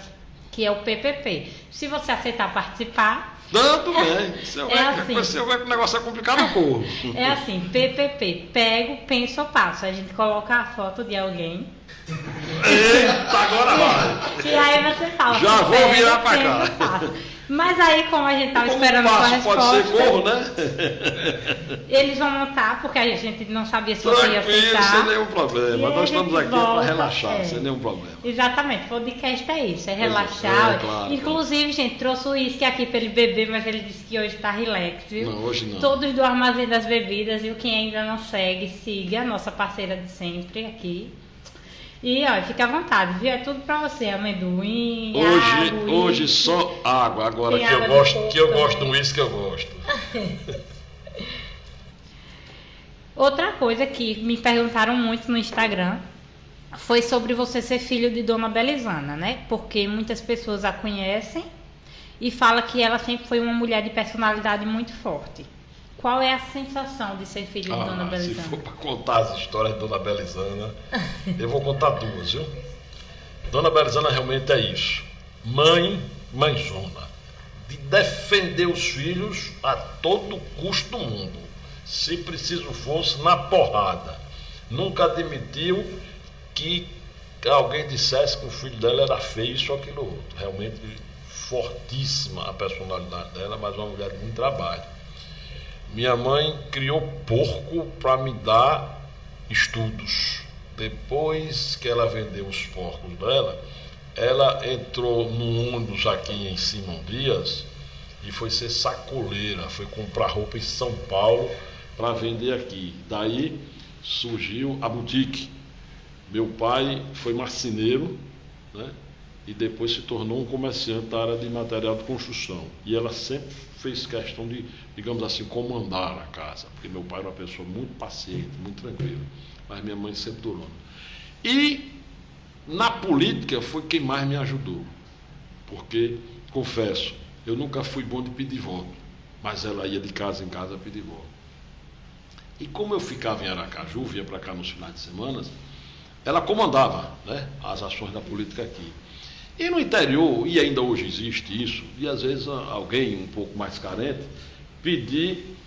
que é o PPP. Se você aceitar participar... Tudo bem. Se eu ver que o negócio é complicado, eu corro. É assim, PPP, pego, penso ou passo. A gente coloca a foto de alguém. Eita, agora vai. E aí você fala. Já vou virar pra cá. Mas aí, como a gente estava esperando passo, a resposta... pode ser gorro, né? Eles vão montar, porque a gente não sabia se você ia Tranquilo, aceitar. sem nenhum problema. Nós estamos aqui para relaxar, sem nenhum problema. Exatamente, o podcast é isso, é relaxar. Claro, inclusive, gente, trouxe o uísque aqui para ele beber, mas ele disse que hoje está relax, viu? Não, hoje não. Todos do Armazém das Bebidas, e quem ainda não segue, siga a nossa parceira de sempre aqui. E ó, fica à vontade, viu? É tudo pra você, amendoim, água, hoje só água, agora que eu gosto de um uísque que eu gosto. Outra coisa que me perguntaram muito no Instagram foi sobre você ser filho de Dona Belizana, né? Porque muitas pessoas a conhecem e falam que ela sempre foi uma mulher de personalidade muito forte. Qual é a sensação de ser filho de Dona Belizana? Se for para contar as histórias de Dona Belizana, eu vou contar duas, viu? Dona Belizana realmente é isso. Mãezona, de defender os filhos a todo custo do mundo. Se preciso fosse, na porrada. Nunca admitiu que alguém dissesse que o filho dela era feio, isso ou aquilo outro. Realmente fortíssima a personalidade dela, mas uma mulher de muito trabalho. Minha mãe criou porco para me dar estudos. Depois que ela vendeu os porcos dela, ela entrou num ônibus aqui em Simão Dias e foi ser sacoleira, foi comprar roupa em São Paulo para vender aqui. Daí surgiu a boutique. Meu pai foi marceneiro, né? E depois se tornou um comerciante da área de material de construção. E ela sempre fez questão de, digamos assim, comandar a casa, porque meu pai era uma pessoa muito paciente, muito tranquila, mas minha mãe sempre durou. E na política foi quem mais me ajudou, porque, confesso, eu nunca fui bom de pedir voto, mas ela ia de casa em casa pedir voto. E como eu ficava em Aracaju, vinha para cá nos finais de semana, ela comandava, né, as ações da política aqui. E no interior, e ainda hoje existe isso, e às vezes alguém um pouco mais carente pedir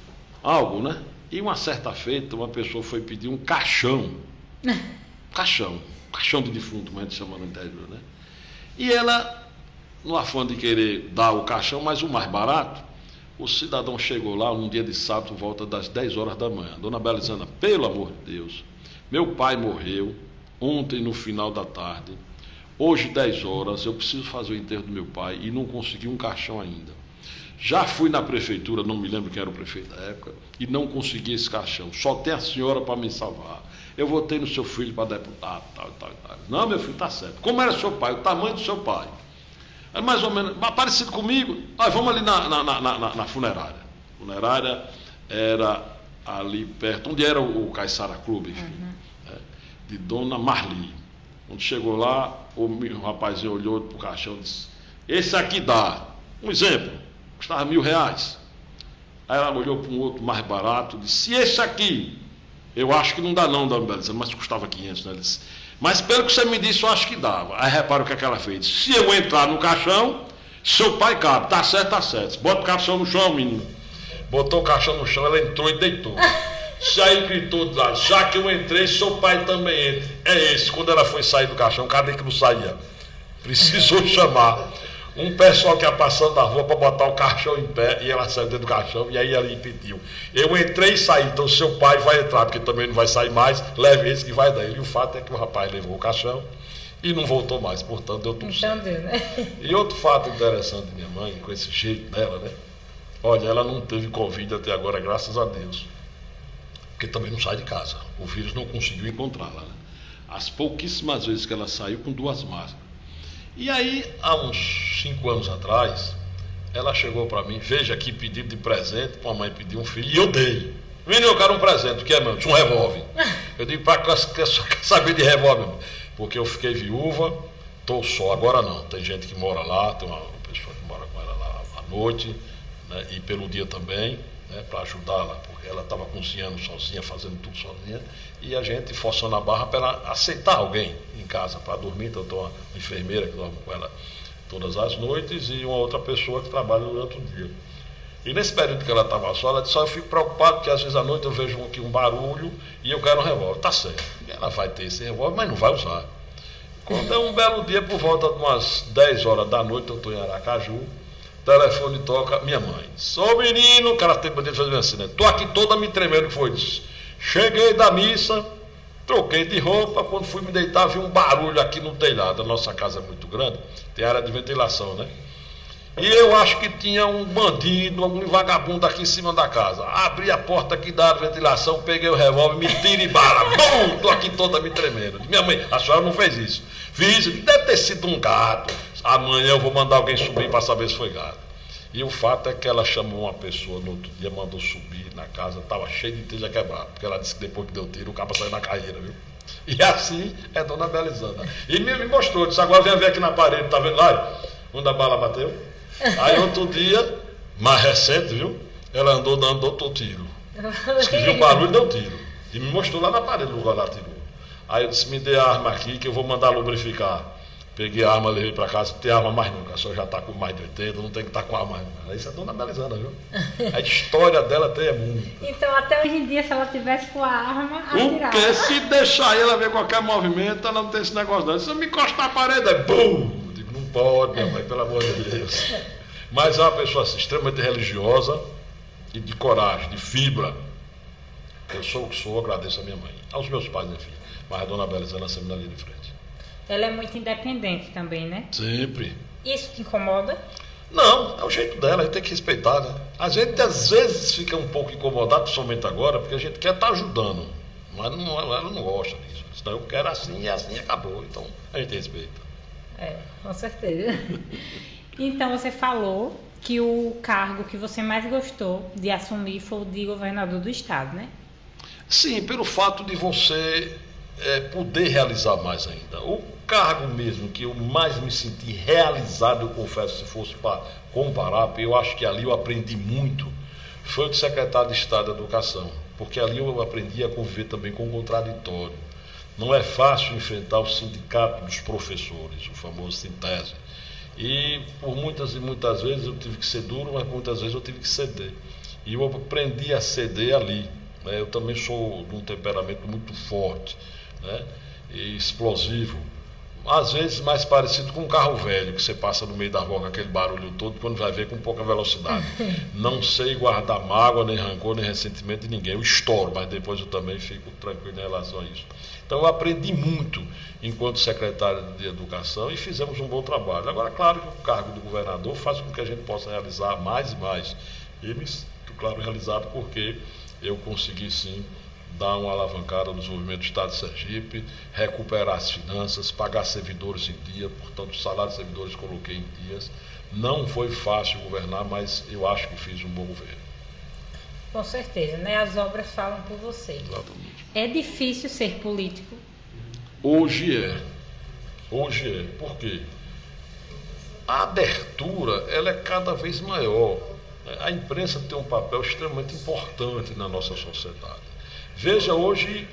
algo, né? E uma certa feita, uma pessoa foi pedir um caixão de defunto, como a gente chama no interior, né? E ela, no afã de querer dar o caixão, mas o mais barato, o cidadão chegou lá num dia de sábado, volta das 10 horas da manhã. Dona Belizana, pelo amor de Deus, meu pai morreu ontem no final da tarde. Hoje, 10 horas, eu preciso fazer o enterro do meu pai e não consegui um caixão ainda. Já fui na prefeitura, não me lembro quem era o prefeito da época, e não consegui esse caixão. Só tem a senhora para me salvar. Eu votei no seu filho para deputado, tal. Não, meu filho, está certo. Como era seu pai? O tamanho do seu pai. É mais ou menos, parecido comigo. Vamos ali na funerária. A funerária era ali perto, onde era o Caiçara Clube, enfim, de Dona Marli. Quando chegou lá, o rapazinho olhou para o caixão e disse: esse aqui dá. Um exemplo, custava R$1.000. Aí ela olhou para um outro mais barato e disse: e esse aqui? Eu acho que não dá não, Dona Belizana, mas custava 500, né? Ela disse: mas pelo que você me disse, eu acho que dava. Aí repara o que é que ela fez: se eu entrar no caixão, seu pai cabe, tá certo, tá certo. Bota o caixão no chão, menino. Botou o caixão no chão, ela entrou e deitou. Aí gritou lá: já que eu entrei, seu pai também entra. É esse. Quando ela foi sair do caixão, cadê que não saía? Precisou chamar um pessoal que ia passando na rua para botar o caixão em pé, e ela saiu dentro do caixão, e aí ela impediu. Eu entrei e saí, então seu pai vai entrar, porque também não vai sair mais, leve esse que vai dar. E o fato é que o rapaz levou o caixão e não voltou mais, portanto deu tudo certo. Deu, né? E outro fato interessante de minha mãe, com esse jeito dela, né? Olha, ela não teve Covid até agora, graças a Deus. Porque também não sai de casa. O vírus não conseguiu encontrá-la, né? As pouquíssimas vezes que ela saiu com 2 máscaras. E aí, há uns 5 anos atrás, ela chegou para mim: veja aqui, pedido de presente, a mãe pediu um filho, e eu dei. Menino, eu quero um presente, o que é, meu? Um revólver. Eu digo: para quer saber de revólver? Porque eu fiquei viúva, estou só, agora não. Tem gente que mora lá, tem uma pessoa que mora com ela lá à noite, né, e pelo dia também, né, para ajudá-la, porque ela estava cozinhando sozinha, fazendo tudo sozinha, e a gente forçando a barra para ela aceitar alguém em casa para dormir. Então eu tenho uma enfermeira que dorme com ela todas as noites e uma outra pessoa que trabalha durante o dia. E nesse período que ela estava só, ela disse: eu fico preocupado porque às vezes à noite eu vejo aqui um barulho e eu quero um revólver. Tá certo, ela vai ter esse revólver, mas não vai usar. Quando é um belo dia, por volta de umas 10 horas da noite, eu estou em Aracaju, telefone toca, minha mãe. Sou menino, o cara tem poder fazer assim, né? Tô aqui toda me tremendo, que foi isso. Cheguei da missa, troquei de roupa, quando fui me deitar, vi um barulho aqui no telhado. A nossa casa é muito grande, tem área de ventilação, né? E eu acho que tinha um bandido, algum vagabundo aqui em cima da casa. Abri a porta aqui da área de ventilação, peguei o revólver, me tiro e bala. Bum! Tô aqui toda me tremendo. Minha mãe, a senhora não fez isso. Fiz, deve ter sido um gato. Amanhã eu vou mandar alguém subir para saber se foi gato. E o fato é que ela chamou uma pessoa no outro dia, mandou subir na casa, estava cheio de telha quebrada. Porque ela disse que depois que deu tiro, o cabo saiu na carreira, viu? E assim é Dona Belisandra. E me mostrou, disse, agora vem ver aqui na parede, tá vendo lá? Onde a bala bateu? Aí outro dia, mais recente, viu? Ela andou dando outro tiro. Disse que viu o barulho e deu tiro. E me mostrou lá na parede o lugar lá tirou. Aí eu disse, me dê a arma aqui que eu vou mandar lubrificar. Peguei a arma, levei para casa, não tem arma mais nunca. A senhora já está com mais de 80, não tem que estar com arma mais nunca. Isso é Dona Belisandra, viu? A história dela até é muito. Então até hoje em dia, se ela tivesse com a arma, atirava. Porque se deixar ela ver qualquer movimento, ela não tem esse negócio não. Se eu me encostar na parede, é bum! Não pode, minha mãe, pelo amor de Deus. Mas é uma pessoa assim, extremamente religiosa e de coragem, de fibra. Eu sou o que sou, agradeço a minha mãe. Aos meus pais, enfim. Mas a Dona Belisandra sempre na linha de frente. Ela é muito independente também, né? Sempre. Isso te incomoda? Não, é o jeito dela, a gente tem que respeitar, né? A gente às vezes fica um pouco incomodado, principalmente agora, porque a gente quer estar ajudando. Mas não, ela não gosta disso. Senão eu quero assim e assim acabou. Então a gente respeita. É, com certeza. Então você falou que o cargo que você mais gostou de assumir foi o de governador do estado, né? Sim, pelo fato de você poder realizar mais ainda. O cargo mesmo que eu mais me senti realizado, eu confesso, se fosse para comparar, porque eu acho que ali eu aprendi muito, foi o de secretário de Estado da Educação, porque ali eu aprendi a conviver também com o contraditório. Não é fácil enfrentar o sindicato dos professores, o famoso Sintese. E por muitas e muitas vezes eu tive que ser duro, mas muitas vezes eu tive que ceder. E eu aprendi a ceder ali. Né? Eu também sou de um temperamento muito forte, né? E explosivo. Às vezes mais parecido com um carro velho, que você passa no meio da rua com aquele barulho todo, quando vai ver com pouca velocidade. Não sei guardar mágoa, nem rancor, nem ressentimento de ninguém. Eu estouro, mas depois eu também fico tranquilo em relação a isso. Então eu aprendi muito enquanto secretário de Educação e fizemos um bom trabalho. Agora, claro que o cargo do governador faz com que a gente possa realizar mais e mais. E me sinto, claro, realizado porque eu consegui sim dar uma alavancada no desenvolvimento do Estado de Sergipe, recuperar as finanças, pagar servidores em dia, portanto, o salário de servidores coloquei em dias. Não foi fácil governar, mas eu acho que fiz um bom governo. Com certeza, né? As obras falam por você. Exatamente. É difícil ser político? Hoje é. Hoje é. Por quê? A abertura, ela é cada vez maior. A imprensa tem um papel extremamente importante na nossa sociedade. Veja hoje,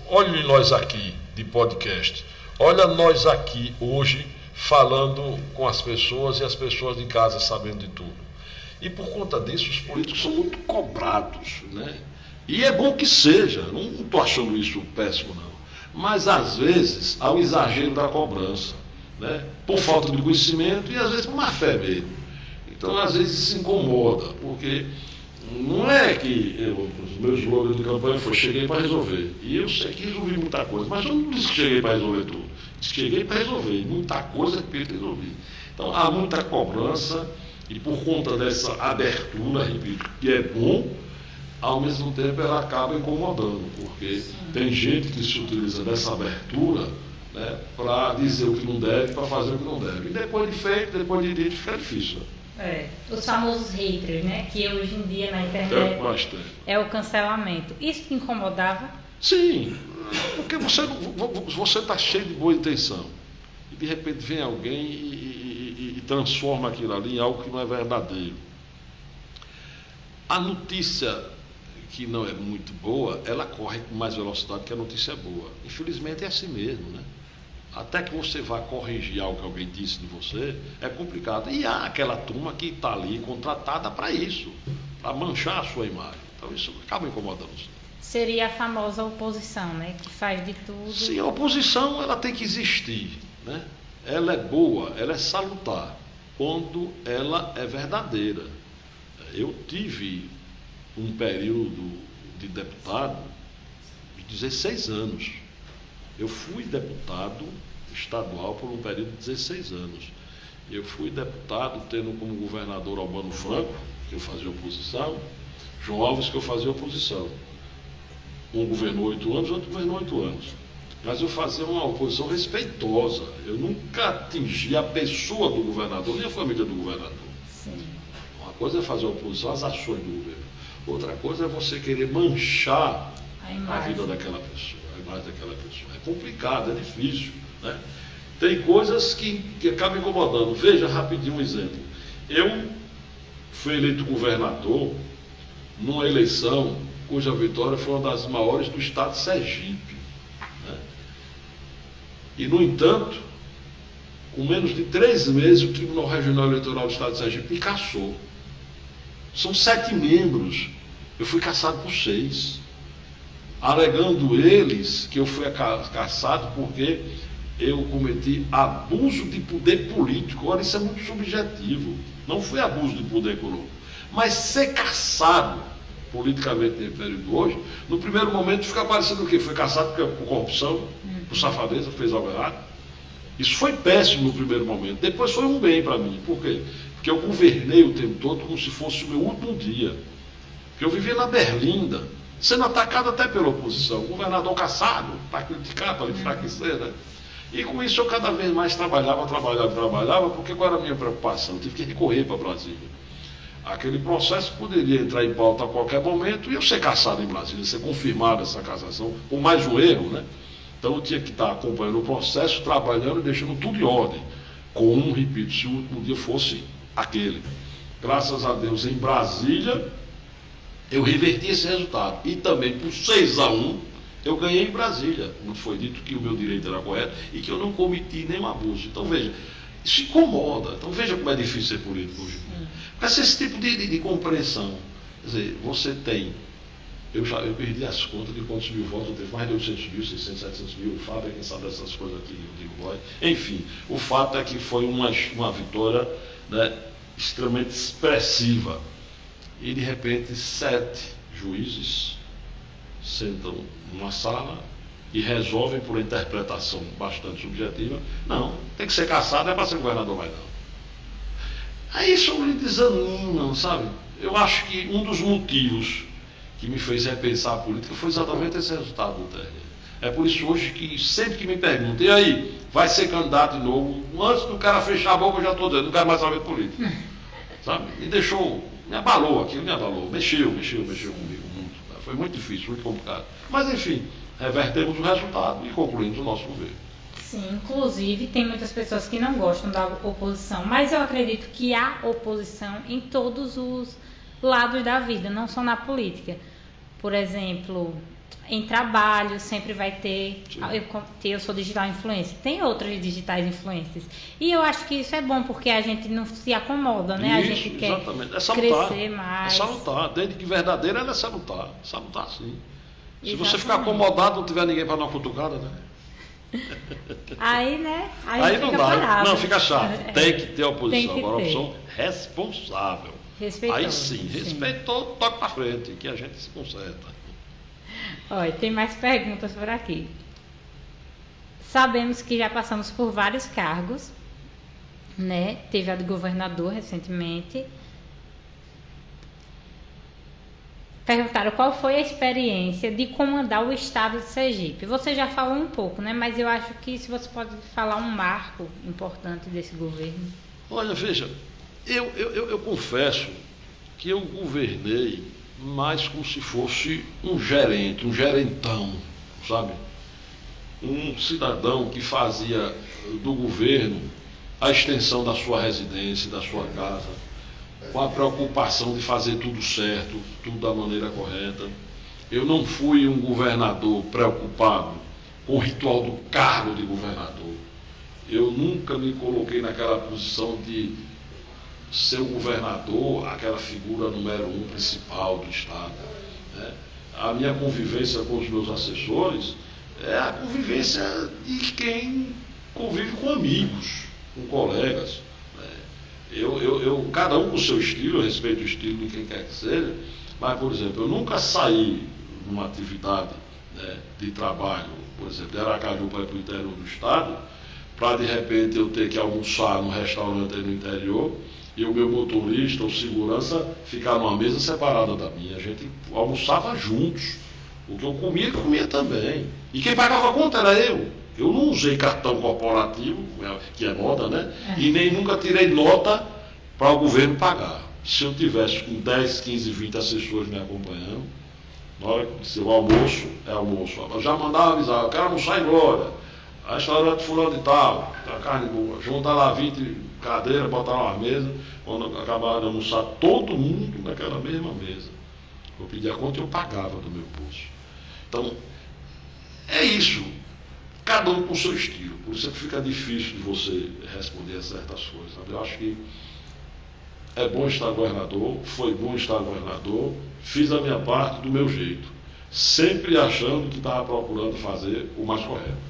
olhe nós aqui de podcast, olha nós aqui hoje falando com as pessoas e as pessoas de casa sabendo de tudo. E por conta disso os políticos são muito cobrados, né? E é bom que seja, não estou achando isso péssimo não, mas às vezes há um exagero da cobrança, né? Por falta de conhecimento e às vezes por má fé mesmo. Então às vezes se incomoda, porque não é que os meus slogans de campanha foi cheguei para resolver. E eu sei que resolvi muita coisa, mas eu não disse que cheguei para resolver tudo. Disse que cheguei para resolver. Muita coisa que eu resolvi. Então há muita cobrança e por conta dessa abertura, repito, que é bom, ao mesmo tempo ela acaba incomodando, porque tem gente que se utiliza dessa abertura, né, para dizer o que não deve, para fazer o que não deve. E depois de feito, depois de dito, fica difícil. Os famosos haters, né? Que hoje em dia na internet é o cancelamento. Isso te incomodava? Sim, porque você está cheio de boa intenção. E de repente vem alguém e transforma aquilo ali em algo que não é verdadeiro. A notícia que não é muito boa, ela corre com mais velocidade que a notícia boa. Infelizmente é assim mesmo, né? Até que você vá corrigir algo que alguém disse de você, é complicado. E há aquela turma que está ali contratada para isso, para manchar a sua imagem. Então isso acaba incomodando. Seria a famosa oposição, né? Que faz de tudo. Sim, a oposição ela tem que existir, né? Ela é boa, ela é salutar. quando ela é verdadeira. Eu tive um período de deputado de 16 anos. Eu fui deputado estadual por um período de 16 anos. Eu fui deputado tendo como governador Albano Franco, que eu fazia oposição, João Alves, que eu fazia oposição. Um governou 8 anos, outro governou 8 anos. Mas eu fazia uma oposição respeitosa. Eu nunca atingi a pessoa do governador, nem a família do governador. Sim. Uma coisa é fazer oposição às ações do governo. Outra coisa é você querer manchar a vida daquela pessoa, a imagem daquela pessoa. É complicado, é difícil, né? Tem coisas que acabam incomodando. Veja rapidinho um exemplo. Eu fui eleito governador numa eleição cuja vitória foi uma das maiores do estado de Sergipe, né? E, no entanto, com menos de 3 meses, o Tribunal Regional Eleitoral do estado de Sergipe me cassou. São 7 membros. Eu fui cassado por 6. Alegando eles que eu fui cassado porque eu cometi abuso de poder político. Ora, isso é muito subjetivo. Não foi abuso de poder econômico. Mas ser cassado politicamente no período hoje, no primeiro momento fica parecendo o quê? Foi cassado por corrupção, por safadeza, fez algo errado. Isso foi péssimo no primeiro momento. Depois foi um bem para mim. Por quê? Porque eu governei o tempo todo como se fosse o meu último dia. Porque eu vivia na Berlinda, sendo atacado até pela oposição. O governador caçado, para criticar, para enfraquecer, né? E com isso eu cada vez mais trabalhava, porque qual era a minha preocupação? Eu tive que recorrer para Brasília. Aquele processo poderia entrar em pauta a qualquer momento e eu ser cassado em Brasília, ser confirmada essa cassação, por mais um erro, né? Então eu tinha que estar acompanhando o processo, trabalhando e deixando tudo em ordem. Como, repito, se o último dia fosse aquele. Graças a Deus, em Brasília, eu reverti esse resultado. E também por 6-1, eu ganhei em Brasília, onde foi dito que o meu direito era correto e que eu não cometi nenhum abuso. Então veja, isso incomoda. Então veja como é difícil ser político hoje. Porque esse tipo de compreensão, quer dizer, você tem, eu perdi as contas de quantos mil votos, eu teve mais de 800 mil, 600, 700 mil, o Fábio é quem sabe dessas coisas aqui, eu digo, enfim, o fato é que foi uma vitória, né, extremamente expressiva. E de repente 7 juízes sentam numa sala e resolvem por interpretação bastante subjetiva, não, tem que ser cassado, não é para ser governador mais não. Aí isso me desanima, sabe? Eu acho que um dos motivos que me fez repensar a política foi exatamente esse resultado do TRE. É por isso hoje que sempre que me perguntam, e aí, vai ser candidato de novo? Antes do cara fechar a boca eu já estou dizendo, não quero mais saber de política. Sabe? Me abalou, aquilo me abalou, mexeu comigo muito. Foi muito difícil, muito complicado. Mas enfim, revertemos o resultado e concluímos o nosso governo. Sim, inclusive tem muitas pessoas que não gostam da oposição, mas eu acredito que há oposição em todos os lados da vida, não só na política. Por exemplo, em trabalho sempre vai ter, eu sou digital influencer, tem outras digitais influencers. E eu acho que isso é bom, porque a gente não se acomoda, né? Isso, a gente quer crescer mais. É salutar, desde que verdadeira ela é salutar sim. Se Exatamente. você ficar acomodado, não tiver ninguém para dar uma cutucada, né? Aí, né? Aí não dá, parado. não, fica chato. Tem que ter oposição, Tem que agora ter. opção responsável. Respeitoso, Aí sim, respeitou, toca para frente, que a gente se conserta. Olha, tem mais perguntas por aqui. Sabemos que já passamos por vários cargos, né? Teve a de governador recentemente. Perguntaram qual foi a experiência de comandar o estado de Sergipe. Você já falou um pouco, né? Mas eu acho que se você pode falar um marco importante desse governo. Olha, veja, eu confesso que eu governei mais como se fosse um gerente, um gerentão, sabe? Um cidadão que fazia do governo a extensão da sua residência, da sua casa, com a preocupação de fazer tudo certo, tudo da maneira correta. Eu não fui um governador preocupado com o ritual do cargo de governador. Eu nunca me coloquei naquela posição de ser o governador, aquela figura número 1 principal do Estado, né? A minha convivência com os meus assessores é a convivência de quem convive com amigos, com colegas, né? Cada um com o seu estilo, eu respeito o estilo de quem quer que seja, mas, por exemplo, eu nunca saí numa atividade, né, de trabalho, por exemplo, de Aracaju para ir para o interior do estado, para de repente eu ter que almoçar num restaurante aí no interior e o meu motorista ou segurança ficar numa mesa separada da minha. A gente almoçava juntos. O que eu comia também. E quem pagava a conta era eu. Eu não usei cartão corporativo, que é moda, né? E nem nunca tirei nota para o governo pagar. Se eu tivesse com 10, 15, 20 assessores me acompanhando, na hora que disse, o almoço é almoço. Eu já mandava avisar, eu quero almoçar em Glória. Restaurante fulano de tal, a carne boa. Juntar lá 20 cadeiras, botar lá uma mesa. Quando acabar de almoçar, todo mundo naquela mesma mesa. Eu pedia a conta e eu pagava do meu bolso. Então, é isso. Cada um com o seu estilo. Por isso é que fica difícil de você responder a certas coisas. Sabe? Eu acho que é bom estar governador, foi bom estar governador, fiz a minha parte do meu jeito. Sempre achando que estava procurando fazer o mais correto.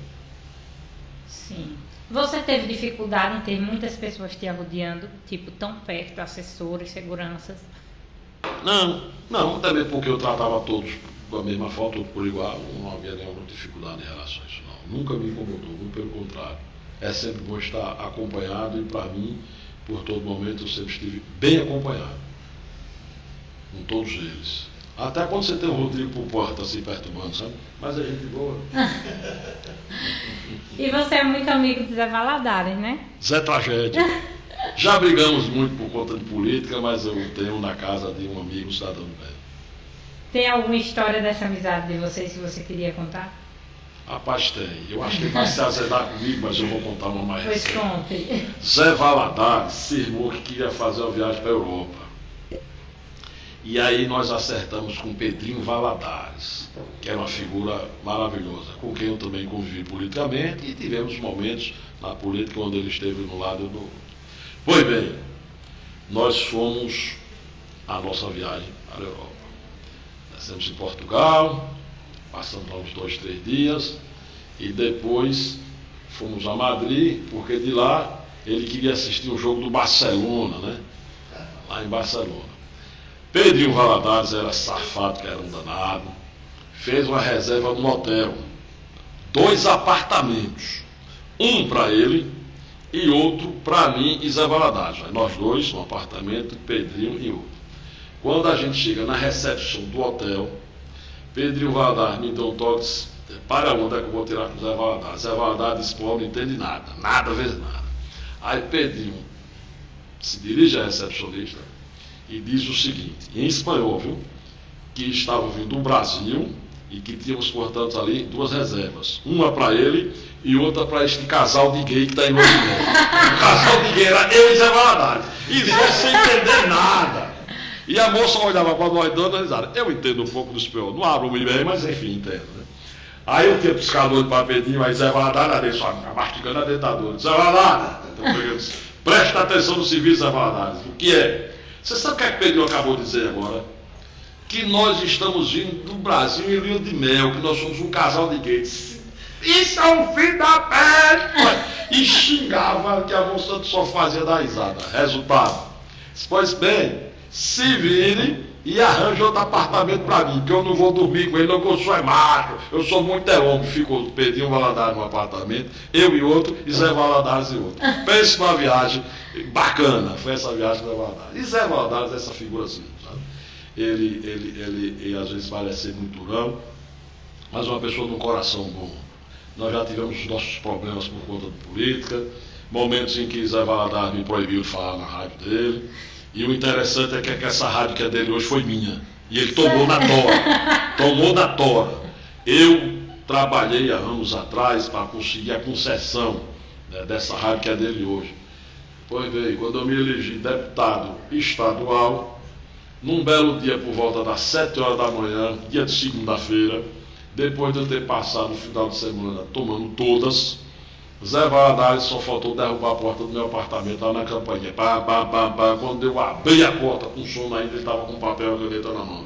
Sim. Você teve dificuldade em ter muitas pessoas te arrodeando, tipo, tão perto, assessores, seguranças? Não, também porque eu tratava todos da mesma forma, todos por igual, não havia nenhuma dificuldade em relação a isso, não. Nunca me incomodou, muito pelo contrário. É sempre bom estar acompanhado e, para mim, por todo momento, eu sempre estive bem acompanhado, com todos eles. Até quando você tem o Rodrigo por porta, assim, perturbando, sabe? Mas é gente boa. E você é muito amigo de Zé Valadares, né? Zé Tragédia. Já brigamos muito por conta de política, mas eu tenho na casa de um amigo, cidadão velho. Tem alguma história dessa amizade de vocês que você queria contar? Rapaz, tem. Eu acho que ele vai se azedar comigo, mas eu vou contar uma mais recente. Pois conte. Zé Valadares cismou que queria fazer uma viagem para a Europa. E aí nós acertamos com Pedrinho Valadares, que era uma figura maravilhosa, com quem eu também convivi politicamente e tivemos momentos na política onde ele esteve no lado do... Pois bem, nós fomos a nossa viagem para a Europa. Descemos em Portugal, passamos lá uns 2, 3 dias e depois fomos a Madrid, porque de lá ele queria assistir um jogo do Barcelona, né? Lá em Barcelona. Pedrinho Valadares era safado, que era um danado, fez uma reserva no hotel, 2 apartamentos, um para ele e outro para mim e Zé Valadares. Nós dois, um apartamento, Pedrinho e outro. Quando a gente chega na recepção do hotel, Pedrinho Valadares me deu um toque, para onde é que eu vou tirar com o Zé Valadares? Zé Valadares disse, pô, não entende nada, nada vezes nada. Aí Pedrinho se dirige à recepcionista e diz o seguinte, em espanhol, viu? Que estava vindo do Brasil e que tínhamos, portanto, ali 2 reservas. Uma para ele e outra para este casal de gay que está em Novo México. O casal de gay era eu e Zé Valadares. E nós sem entender nada. E a moça olhava para nós dando risada. Eu entendo um pouco do espanhol. Não hablo muito bem, mas enfim, entendo. Né? Aí eu tinha piscador de papelinho, aí Zé Valadares, só mastigando a dentadura. Zé Valadares, presta atenção no serviço, Zé Valadares. O que é? Você sabe o que é que Pedro acabou de dizer agora? Que nós estamos vindo do Brasil em Rio de Mel, que nós somos um casal de gays. Isso é um filho da peste! E xingava que a moça só fazia dar risada. Resultado. Pois bem, se vire e arranje outro apartamento para mim, que eu não vou dormir com ele, não, que eu sou macho, eu sou muito homem. Ficou Pedrinho Valadares no apartamento, eu e outro, e Zé Valadares e outro. Pense numa viagem bacana, foi essa viagem do Zé Valadares. E Zé Valadares é essa figura assim, sabe? Ele às vezes parece ser muito durão, mas uma pessoa de um coração bom. Nós já tivemos os nossos problemas por conta de política, momentos em que Zé Valadares me proibiu de falar na rádio dele. E o interessante é que essa rádio que é dele hoje foi minha. E ele tomou na tora. Tomou na tora. Eu trabalhei há anos atrás para conseguir a concessão, né, dessa rádio que é dele hoje. Pois bem, quando eu me elegi deputado estadual, num belo dia por volta das 7 horas da manhã, dia de segunda-feira, depois de eu ter passado o final de semana tomando todas, Zé Valadares só faltou derrubar a porta do meu apartamento lá na campainha. Quando eu abri a porta com sono ainda, ele estava com papel e caneta na mão.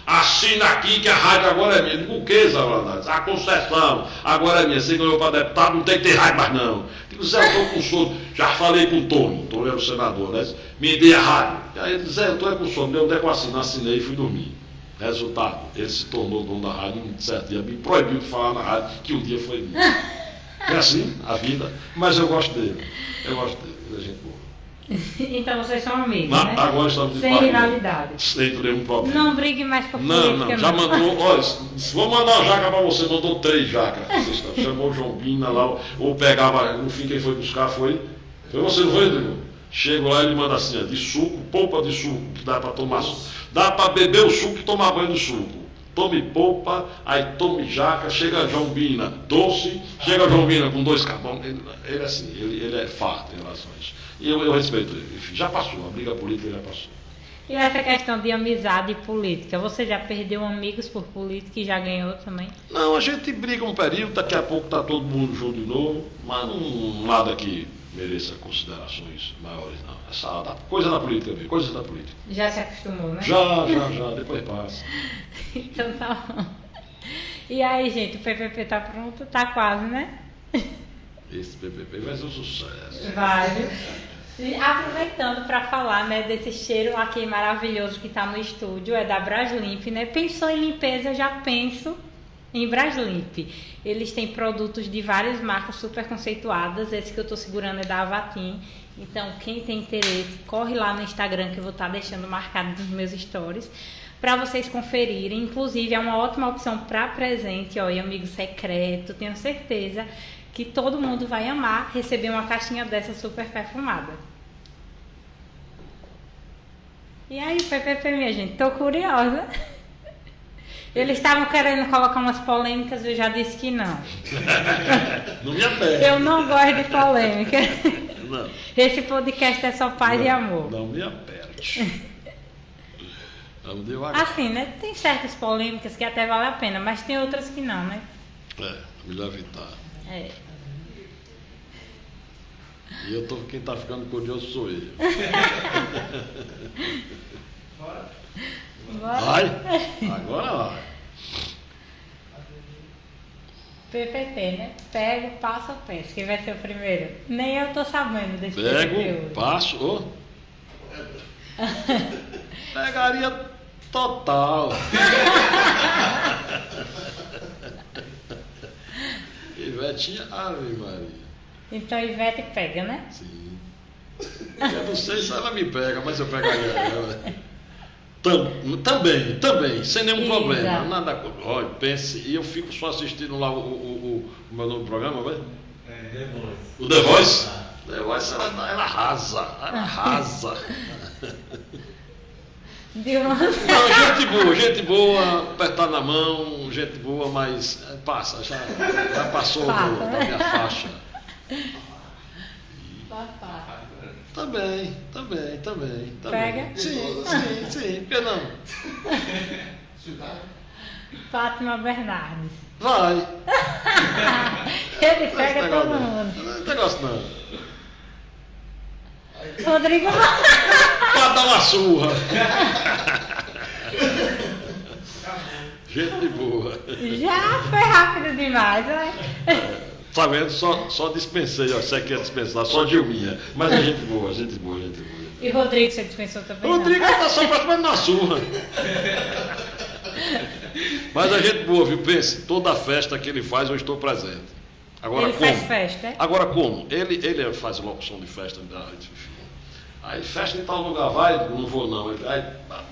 Assina aqui que a rádio agora é minha. Digo, o que, Zé Valadares? A concessão agora é minha. Você ganhou para deputado, não tem que ter rádio mais não. Digo, Zé, eu estou com sono. Já falei com o Tony era o senador, né? Me dê a rádio. Aí ele disse, Zé, eu estou com sono. Deu onde é que eu assinei e fui dormir. Resultado, ele se tornou dono da rádio e um certo dia me proibiu de falar na rádio que um dia foi meu. É assim a vida, mas eu gosto dele. Ele é gente boa. Então vocês são amigos, né? Agora estamos de sem rivalidade. Sem nenhum problema. Não brigue mais por política. Não, já mandou, olha, vou mandar uma jaca para você, mandou 3 jacas. Chamou o João Bina lá, ou pegava, no fim quem foi buscar foi você, não foi, Rodrigo? Chego lá e ele manda assim, de suco, polpa de suco, que dá para tomar suco. Dá para beber o suco e tomar banho do suco. Tome polpa, aí tome jaca, chega João Bina, doce, chega João Bina com 2 carvões. Ele é assim, ele é farto em relação a isso. E eu respeito ele. Enfim, já passou, a briga política já passou. E essa questão de amizade e política, você já perdeu amigos por política e já ganhou também? Não, a gente briga um período, daqui a pouco está todo mundo junto de novo, mas não nada que mereça considerações maiores, não. Essa coisa da política mesmo, coisa da política. Já se acostumou, né? Já, depois passa. Então tá bom. E aí, gente, o PPP tá pronto? Tá quase, né? Esse PPP vai ser um sucesso. Vai. E aproveitando para falar, né, desse cheiro aqui maravilhoso que está no estúdio, é da Braslimp, né? Pensou em limpeza, eu já penso em Braslimp. Eles têm produtos de várias marcas super conceituadas. Esse que eu estou segurando é da Avatim. Então, quem tem interesse, corre lá no Instagram que eu vou estar deixando marcado nos meus stories para vocês conferirem. Inclusive, é uma ótima opção para presente, ó, e amigo secreto. Tenho certeza que todo mundo vai amar receber uma caixinha dessa super perfumada. E aí, PPP, minha gente, tô curiosa. Eles estavam querendo colocar umas polêmicas, eu já disse que não. Não me aperte. Eu não gosto de polêmica. Não. Esse podcast é só paz e amor. Não me aperte. Vamos devagar. Assim, né? Tem certas polêmicas que até vale a pena, mas tem outras que não, né? É, melhor evitar. É. E quem tá ficando curioso sou eu. Bora. Vai? Agora vai. PPP, né? Pego, passo ou peço? Quem vai ser o primeiro? Nem eu tô sabendo desse PPP Pego, hoje. passo, pegaria total. Ivetinha, Ave Maria. Então Ivete pega, né? Sim. Eu não sei se ela me pega, mas eu pegaria ela. Também, sem nenhum problema. Nada. Olha, pense, e eu fico só assistindo lá o meu nome do programa, vai? The Voice. O The Voice? The Voice, ela arrasa. Não, gente boa, apertar na mão, gente boa, mas passa, já passou da minha faixa. Também. Pega? Sim, por que não? Fátima Bernardes. Vai. Ele pega todo mundo. Não tem negócio não. Rodrigo. Pra dar uma surra. Gente boa. Já foi rápido demais, né? Tá vendo? Só dispensei, ó. Você quer dispensar, só Dilminha. Mas é gente boa. E Rodrigo, você dispensou também? Rodrigo tá só praticamente na surra. Mas a gente boa, viu? Pense, toda festa que ele faz, eu estou presente. Agora, ele como? faz festa, é? Agora como? Ele faz uma opção de festa. Aí festa em tal lugar, vai, não vou não. Aí,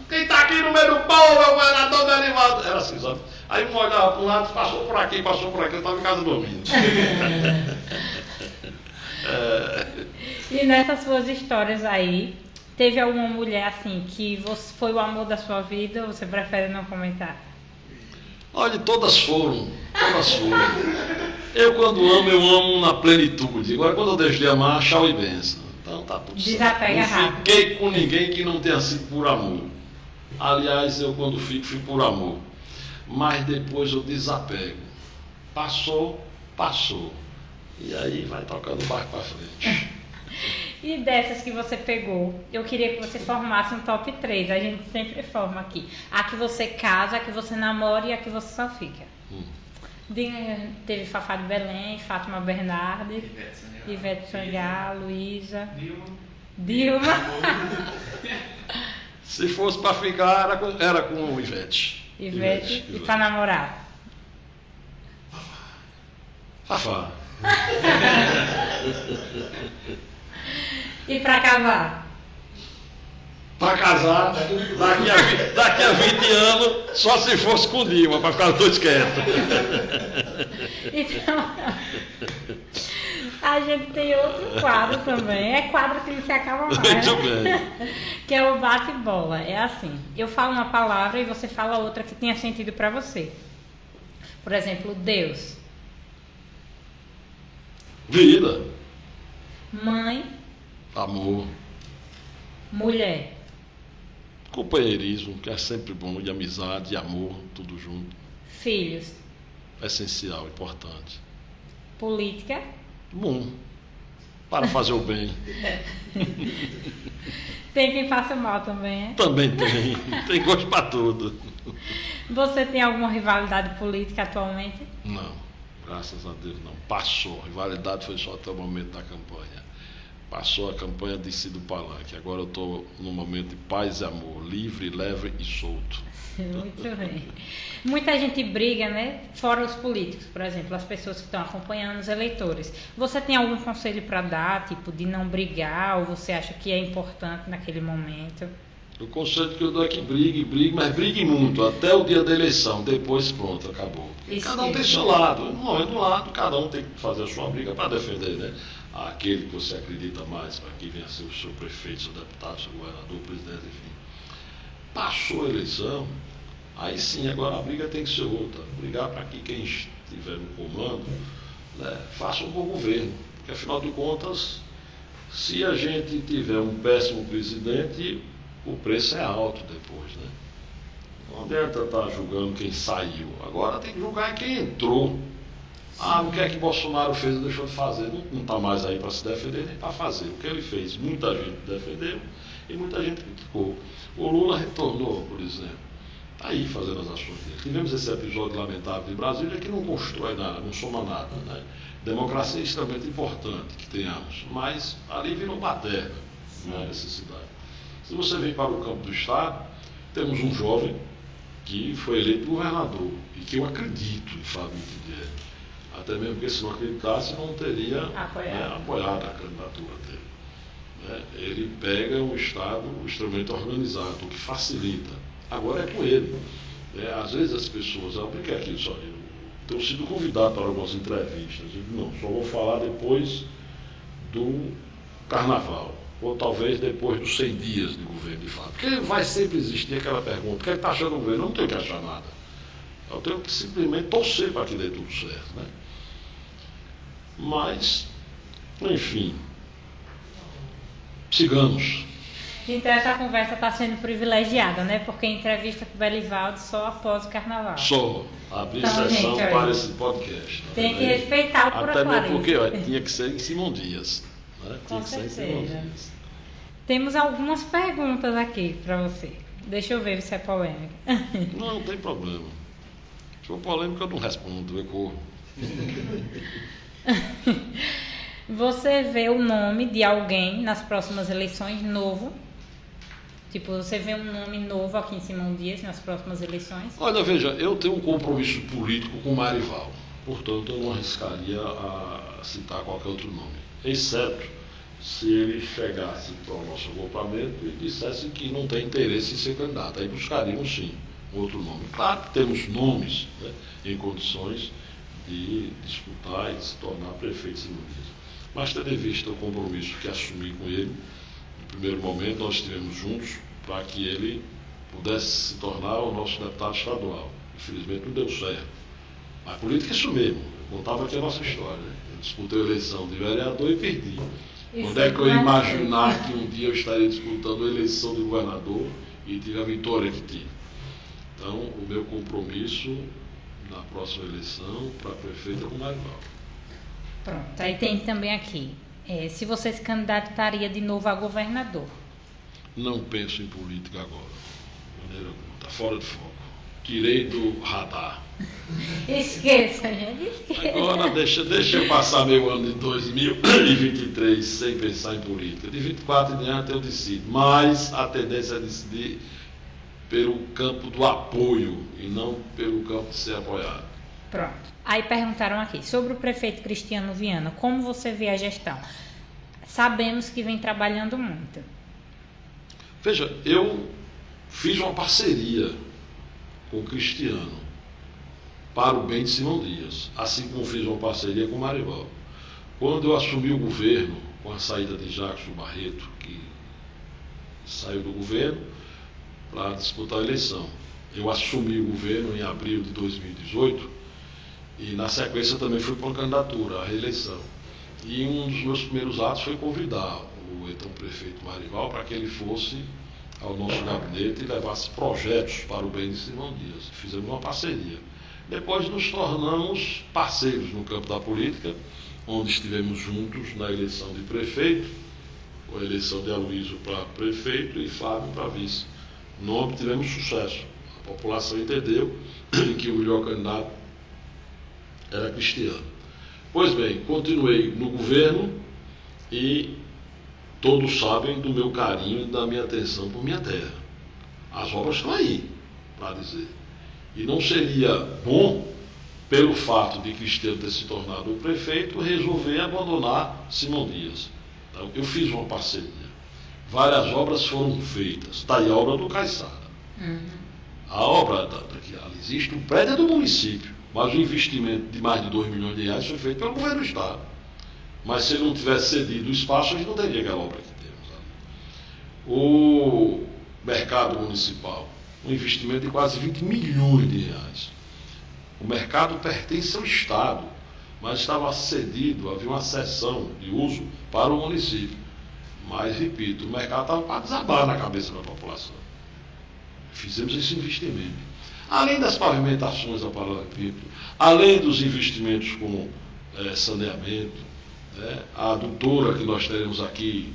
quem tá aqui no meio do povo é o governador derivado. Era assim, sabe? Aí um olhava para um lado, passou por aqui, eu estava em casa dormindo. E nessas suas histórias aí, teve alguma mulher assim que foi o amor da sua vida ou você prefere não comentar? Olha, todas foram. Eu quando amo, eu amo na plenitude. Agora quando eu deixo de amar, tchau e benção. Então tá tudo certo. Desapega rápido. Não fiquei com ninguém que não tenha sido por amor. Aliás, eu quando fico por amor. Mas depois eu desapego. Passou. E aí vai tocando o barco para frente. E dessas que você pegou, eu queria que você formasse um top 3. A gente sempre forma aqui. A que você casa, a que você namora e a que você só fica. Teve Fafá de Belém, Fátima Bernardes, Ivete Sangalo, Luísa, Dilma. Se fosse para ficar, era com Ivete. Ivete. E para namorar? Fafá. E para casar? Para casar, daqui a 20 anos, só se fosse com Dilma, para ficar os dois quietos. Então, a gente tem outro quadro também. É quadro que não se acaba mais. Muito bem. Que é o bate-bola. É assim, eu falo uma palavra e você fala outra que tenha sentido para você. Por exemplo, Deus. Vida. Mãe. Amor. Mulher. Companheirismo, que é sempre bom, de amizade, de amor, tudo junto. Filhos. Essencial, importante. Política. Bom, para fazer o bem. Tem quem faça mal também, é? Também tem. Tem gosto para tudo. Você tem alguma rivalidade política atualmente? Não, graças a Deus não. Passou. A rivalidade foi só até o momento da campanha. Passou a campanha de Cido Palanque. Agora eu estou num momento de paz e amor, livre, leve e solto. Muito bem. Muita gente briga, né? Fora os políticos, por exemplo, as pessoas que estão acompanhando os eleitores. Você tem algum conselho para dar, tipo, de não brigar, ou você acha que é importante naquele momento? O conselho que eu dou é que brigue, mas brigue muito, até o dia da eleição, depois pronto, acabou. Cada um tem seu lado, no momento do lado, cada um tem que fazer a sua briga para defender, né? Aquele que você acredita mais, para que venha ser o seu prefeito, seu deputado, seu governador, presidente, enfim. Passou a eleição, aí sim, agora a briga tem que ser outra. Brigar para que quem estiver no comando, né, faça um bom governo. Porque afinal de contas, se a gente tiver um péssimo presidente, o preço é alto depois, né? Não adianta estar julgando quem saiu. Agora tem que julgar quem entrou. O que é que Bolsonaro fez ou deixou de fazer? Não está mais aí para se defender nem para fazer. O que ele fez, muita gente defendeu e muita gente criticou. O Lula retornou, por exemplo. Está aí fazendo as ações dele. Tivemos esse episódio lamentável de Brasília que não constrói nada, não soma nada, né? Democracia é extremamente importante que tenhamos, mas ali virou baderna, não é necessidade. Se você vem para o campo do Estado, temos um jovem que foi eleito governador e que eu acredito em Fábio Mitidieri. Até mesmo porque se não acreditasse não teria apoiado a candidatura dele. Né? Ele pega um Estado extremamente organizado, o que facilita. Agora é com ele. Às vezes as pessoas, porque aqui só eu tenho sido convidado para algumas entrevistas, eu digo, não, só vou falar depois do Carnaval, ou talvez depois dos 100 dias de governo de Fábio. Porque vai sempre existir aquela pergunta, o que é que está achando o governo? Eu não tenho que achar nada. Eu tenho que simplesmente torcer para que dê tudo certo, né? Mas, enfim, sigamos. Então essa conversa está sendo privilegiada, né? Porque entrevista com o Belivaldo só após o Carnaval. Só abrir sessão para esse podcast. Tem que respeitar o Pura Clarice. Até mesmo porque tinha que ser em Simão Dias. Né? Com certeza. Temos algumas perguntas aqui para você. Deixa eu ver se é polêmica. Não tem problema. Se for polêmica eu não respondo, eu corro. Você vê o nome de alguém nas próximas eleições novo? Tipo, você vê um nome novo aqui em Simão Dias nas próximas eleições? Olha, veja, eu tenho um compromisso político com o Marival. Portanto, eu não arriscaria a citar qualquer outro nome. Exceto se ele chegasse para o nosso agrupamento e dissesse que não tem interesse em ser candidato. Aí buscaríamos, sim, outro nome. Claro que temos nomes, né, em condições de disputar e se tornar prefeito de Simão Dias. Mas tendo em vista o compromisso que assumi com ele, no primeiro momento nós estivemos juntos para que ele pudesse se tornar o nosso deputado estadual. Infelizmente não deu certo. A política é isso mesmo. Eu contava aqui a nossa história. Né? Eu disputei a eleição de vereador e perdi. Quando é que eu ia imaginar que um dia eu estaria disputando a eleição de governador e tive a vitória que tive? Então, o meu compromisso na próxima eleição para prefeito é com o Marival. Pronto, aí tem também aqui. Se você se candidataria de novo a governador? Não penso em política agora. De maneira alguma. Está fora de foco. tirei do radar. Esqueça, gente, esqueça. Agora deixa eu passar meu ano de 2023 sem pensar em política. De 24 em diante eu decido, mas a tendência é decidir pelo campo do apoio e não pelo campo de ser apoiado. Pronto. Aí perguntaram aqui, sobre o prefeito Cristiano Viana, como você vê a gestão? Sabemos que vem trabalhando muito. Veja, eu fiz uma parceria com o Cristiano para o bem de Simão Dias, assim como fiz uma parceria com o Marivaldo. Quando eu assumi o governo, com a saída de Jackson Barreto, que saiu do governo para disputar a eleição, eu assumi o governo em abril de 2018 e na sequência também fui para uma candidatura à reeleição. E um dos meus primeiros atos foi convidar o então prefeito Marivaldo para que ele fosse ao nosso gabinete e levasse projetos para o bem de Simão Dias. Fizemos uma parceria. Depois nos tornamos parceiros no campo da política, onde estivemos juntos na eleição de prefeito, com a eleição de Aloysio para prefeito e Fábio para vice. Não obtivemos sucesso. A população entendeu que o melhor candidato era Cristiano. Pois bem, continuei no governo e todos sabem do meu carinho e da minha atenção por minha terra. As obras estão aí, para dizer. E não seria bom, pelo fato de Cristiano ter se tornado o prefeito, resolver abandonar Simão Dias. Então, eu fiz uma parceria. Várias obras foram feitas. Está aí a obra do Caiçara. A obra que existe, o prédio é do município, mas o investimento de mais de 2 milhões de reais foi feito pelo governo do Estado. Mas se ele não tivesse cedido o espaço, a gente não teria aquela obra que temos ali. O mercado municipal, um investimento de quase 20 milhões de reais. O mercado pertence ao Estado, mas estava cedido, havia uma cessão de uso para o município. Mas, repito, o mercado estava para desabar na cabeça da população. Fizemos esse investimento. Além das pavimentações da paralelepípedo, além dos investimentos com saneamento, a adutora que nós teremos aqui,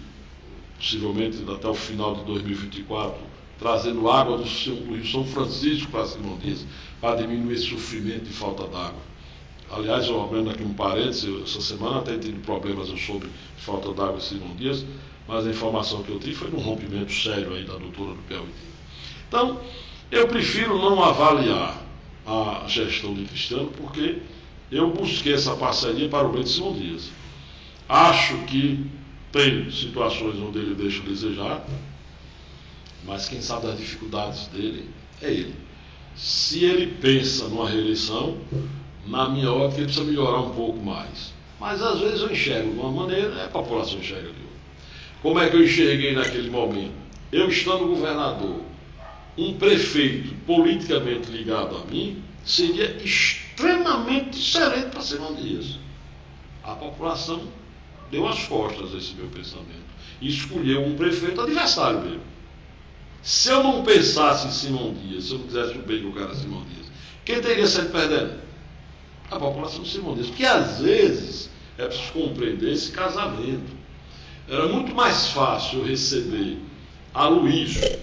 possivelmente até o final de 2024, trazendo água do Rio São Francisco para Simão Dias, para diminuir esse sofrimento de falta d'água. Aliás, eu abrindo aqui um parênteses, essa semana até tive problemas sobre falta d'água em Simão Dias, mas a informação que eu tive foi de um rompimento sério aí da adutora do Piauí. Então, eu prefiro não avaliar a gestão de Cristiano, porque eu busquei essa parceria para o bem de Simão Dias. Acho que tem situações onde ele deixa a desejar, mas quem sabe das dificuldades dele é ele. Se ele pensa numa reeleição, na minha ótica ele precisa melhorar um pouco mais. Mas às vezes eu enxergo de uma maneira e a população enxerga de outra. Como é que eu enxerguei naquele momento? Eu estando governador, um prefeito politicamente ligado a mim seria extremamente excelente para Simão Dias. A população deu as costas a esse meu pensamento e escolheu um prefeito adversário meu. Se eu não pensasse em Simão Dias, se eu não quisesse o bem do cara Simão Dias, quem teria saído perdendo? A população de Simão Dias. Porque às vezes é preciso compreender esse casamento. Era muito mais fácil eu receber Aloysio,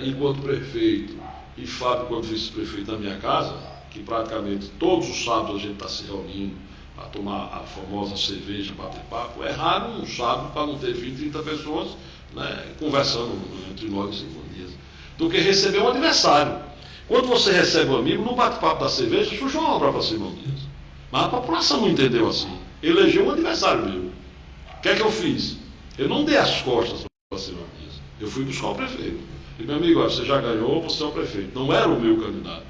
enquanto prefeito, e Fábio enquanto vice-prefeito na minha casa, que praticamente todos os sábados a gente está se reunindo para tomar a famosa cerveja, bater papo. É raro um sábado para não ter 20, 30 pessoas conversando entre nós e Simão Dias, do que receber um adversário. Quando você recebe um amigo, no bate-papo da cerveja, surge uma obra para Simão Dias. Mas a população não entendeu assim. Elegeu um adversário meu. O que é que eu fiz? Eu não dei as costas para Simão Dias. Eu fui buscar o prefeito. E meu amigo, você já ganhou, você é o prefeito. Não era o meu candidato.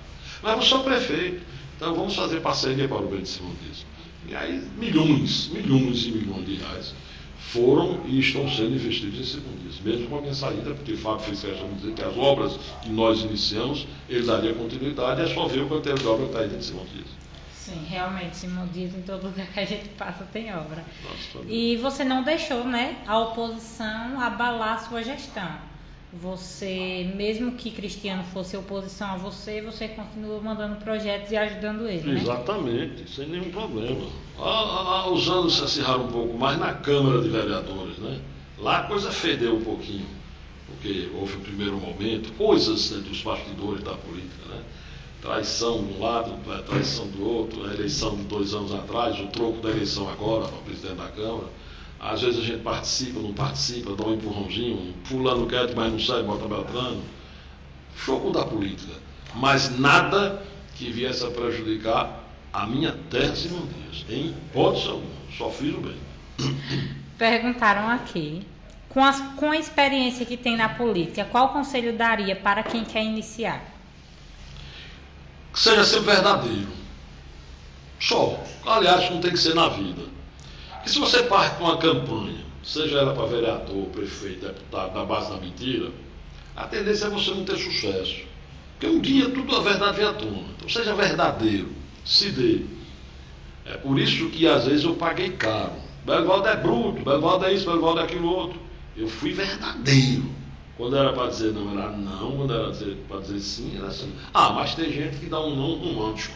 Mas você é o prefeito. Então vamos fazer parceria para o bem de Simão Dias. E aí milhões e milhões de reais foram e estão sendo investidos em Simão Dias. Mesmo com a minha saída, porque o Fábio fez questão de dizer que as obras que nós iniciamos, ele daria continuidade, é só ver o canteiro de obra que está aí dentro de Simão Dias. Sim, realmente, Simão Dias, em todo lugar que a gente passa tem obra. Nossa, e você não deixou, a oposição abalar a sua gestão. Você, mesmo que Cristiano fosse oposição a você, você continua mandando projetos e ajudando ele, Exatamente, sem nenhum problema. Os anos se acirraram um pouco mais na Câmara de Vereadores, Lá a coisa fedeu um pouquinho, porque houve o primeiro momento, coisas dos bastidores da política, traição de um lado, traição do outro, a eleição de 2 anos atrás, o troco da eleição agora para presidente da Câmara. Às vezes a gente participa, não participa, dá um empurrãozinho, fulano quer, mas não sai, bota Beltrano. Jogo da política. Mas nada que viesse a prejudicar a minha terra Simão Dias, em hipótese alguma. Só fiz o bem. Perguntaram aqui, com a experiência que tem na política, qual conselho daria para quem quer iniciar? Que seja sempre verdadeiro. Só. Aliás, não tem que ser na vida. Que se você parte com uma campanha, seja ela para vereador, prefeito, deputado, na base da mentira, a tendência é você não ter sucesso. Porque um dia tudo a verdade vem à tona. Então seja verdadeiro, se dê. É por isso que às vezes eu paguei caro. Belivaldo é bruto, Belivaldo é isso, Belivaldo é aquilo outro. Eu fui verdadeiro. Quando era para dizer não, era não. Quando era para dizer sim, era sim. Ah, mas tem gente que dá um não romântico.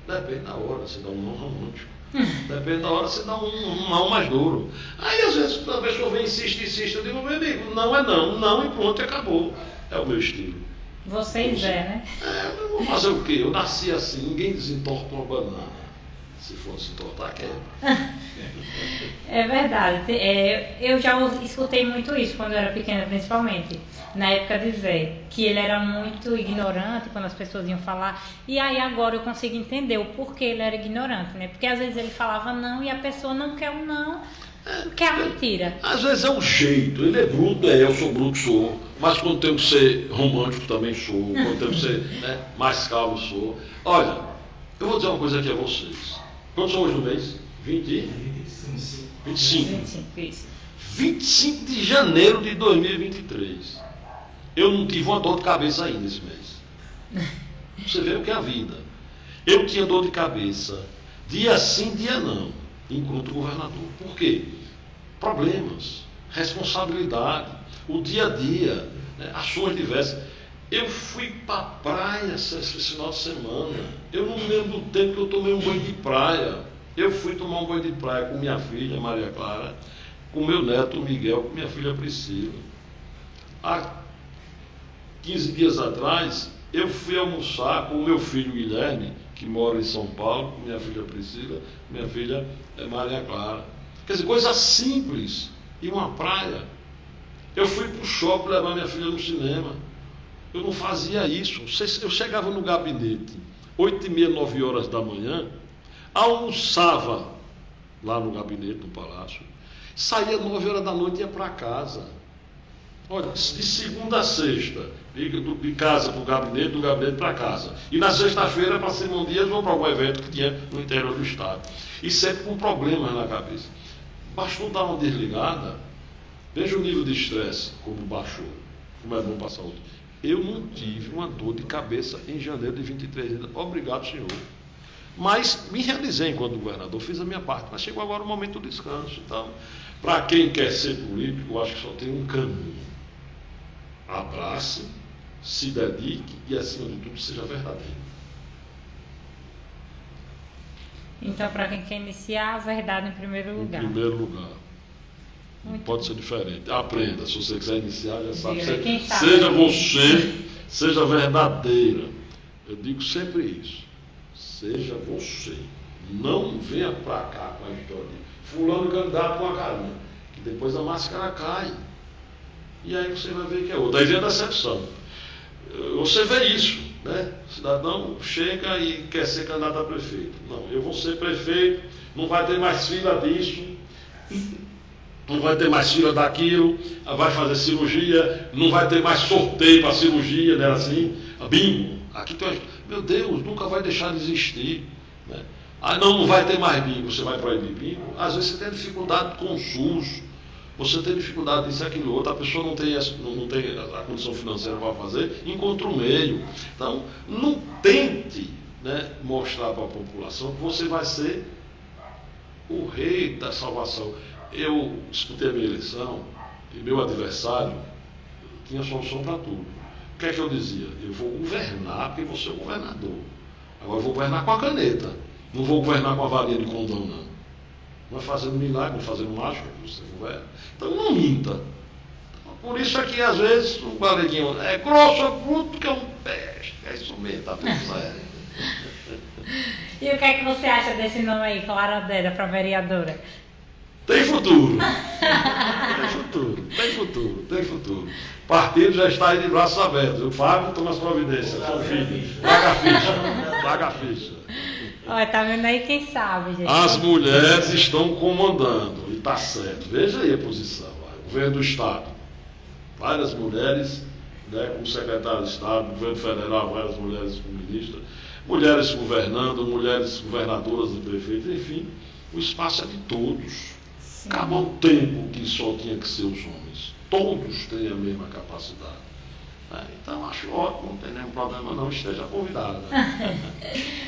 Depende da hora, você dá um não romântico. Depende da hora, você dá um não mais duro. Aí às vezes a pessoa vem, insiste, eu digo, meu amigo, não é não, não e pronto, e acabou. É o meu estilo. Vocês né? Eu vou fazer o quê? Eu nasci assim, ninguém desentorta uma banana. Se fosse entortar, quebra. É verdade. Eu já escutei muito isso quando eu era pequena, principalmente. Na época de Zé, que ele era muito ignorante quando as pessoas iam falar. E aí agora eu consigo entender o porquê ele era ignorante, né? Porque às vezes ele falava não e a pessoa não quer o não, quer a mentira. Às vezes é um jeito. Ele é bruto, eu sou bruto, sou. Mas quando tenho que ser romântico também sou. Quando tenho que ser mais calmo, sou. Olha, eu vou dizer uma coisa aqui a vocês. Quantos são hoje no mês? 25. 25, isso. 25 de janeiro de 2023. Eu não tive uma dor de cabeça ainda esse mês. Você vê o que é a vida. Eu tinha dor de cabeça, dia sim, dia não, enquanto governador. Por quê? Problemas, responsabilidade, o dia a dia, ações diversas. Eu fui para a praia esse final de semana. Eu não lembro do tempo que eu tomei um banho de praia. Eu fui tomar um banho de praia com minha filha, Maria Clara, com meu neto, Miguel, com minha filha Priscila. Há 15 dias atrás, eu fui almoçar com o meu filho Guilherme, que mora em São Paulo, com minha filha Priscila, minha filha Maria Clara. Quer dizer, coisa simples. E uma praia. Eu fui para o shopping levar minha filha no cinema. Eu não fazia isso. Eu chegava no gabinete, 8h30, 9 horas da manhã, almoçava lá no gabinete, no palácio, saía 9 horas da noite e ia para casa. Olha, de segunda a sexta, de casa para o gabinete, do gabinete para casa. E na sexta-feira, para Simão Dias, ou para algum evento que tinha no interior do estado. E sempre com problemas na cabeça. Bastou dar uma desligada, veja o nível de estresse, como baixou, como é bom passar outro. Eu não tive uma dor de cabeça em janeiro de 23 ainda. Obrigado, senhor. Mas me realizei enquanto governador, fiz a minha parte. Mas chegou agora o momento do descanso. Então, para quem quer ser político, eu acho que só tem um caminho. Abrace, se dedique e, acima de tudo, seja verdadeiro. Então, para quem quer iniciar, a verdade em primeiro lugar. Em primeiro lugar. Não pode ser diferente. Aprenda, se você quiser iniciar, já sabe. Seja você, seja verdadeira. Eu digo sempre isso. Seja você. Não venha para cá com a história de fulano candidato com a carinha. Que depois a máscara cai. E aí você vai ver que é outra. Aí vem a decepção. Você vê isso, né? O cidadão chega e quer ser candidato a prefeito. Não, eu vou ser prefeito, não vai ter mais fila disso. Não vai ter mais fila daquilo, vai fazer cirurgia, não vai ter mais sorteio para cirurgia, né? Assim, bingo. Aqui tem, meu Deus, nunca vai deixar de existir. Né? Ah, não vai ter mais bingo, você vai proibir bingo. Às vezes você tem dificuldade com o SUS, você tem dificuldade disso e aquilo outro, a pessoa não tem a condição financeira para fazer, encontra um meio. Então, não tente, né, mostrar para a população que você vai ser o rei da salvação. Eu disputei a minha eleição e meu adversário tinha solução para tudo. O que é que eu dizia? Eu vou governar porque vou ser o governador. Agora eu vou governar com a caneta. Não vou governar com a varinha de condão, não. Não é fazendo milagre, não é fazendo mágica que você governa. Então não minta. Por isso é que às vezes o galeguinho é grosso, é bruto, que é um pé. Nordeste. É isso mesmo, tá tudo certo. E o que é que você acha desse nome aí, Clara Deda, para vereadora? Tem futuro. Tem futuro, tem futuro, tem futuro. O partido já está aí de braços abertos. O Fábio toma as providências. Paga a ficha. Olha, tá vendo aí quem sabe, gente. As mulheres estão comandando. E está certo. Veja aí a posição. O governo do Estado. Várias mulheres, né, como secretário de Estado, governo federal, várias mulheres como ministras, mulheres governando, mulheres governadoras e prefeitos, enfim, o espaço é de todos. Sim. Acabou um tempo que só tinha que ser os homens. Todos têm a mesma capacidade. Então acho ótimo, não tem nenhum problema não, esteja convidada.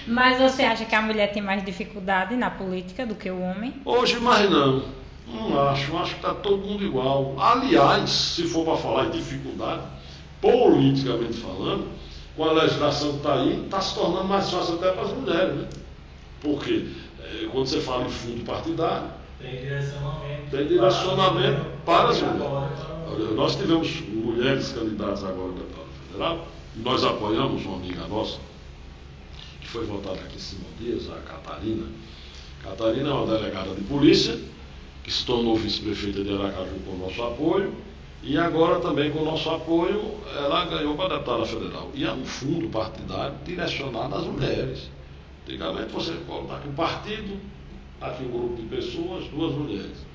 Mas você acha que a mulher tem mais dificuldade na política do que o homem? Hoje mais não. Não acho que está todo mundo igual. Aliás, se for para falar em dificuldade, politicamente falando, com a legislação que está aí, está se tornando mais fácil até para as mulheres, né? Porque quando você fala em fundo partidário, tem direcionamento para as mulheres. Nós tivemos mulheres candidatas agora ao deputado federal, e nós apoiamos uma amiga nossa, que foi votada aqui em Simão Dias, a Catarina. Catarina é uma delegada de polícia, que se tornou vice-prefeita de Aracaju com o nosso apoio, e agora também com o nosso apoio ela ganhou para deputada federal. E é um fundo partidário direcionado às mulheres. Antigamente você coloca aqui um partido, aqui um grupo de pessoas, 2 mulheres.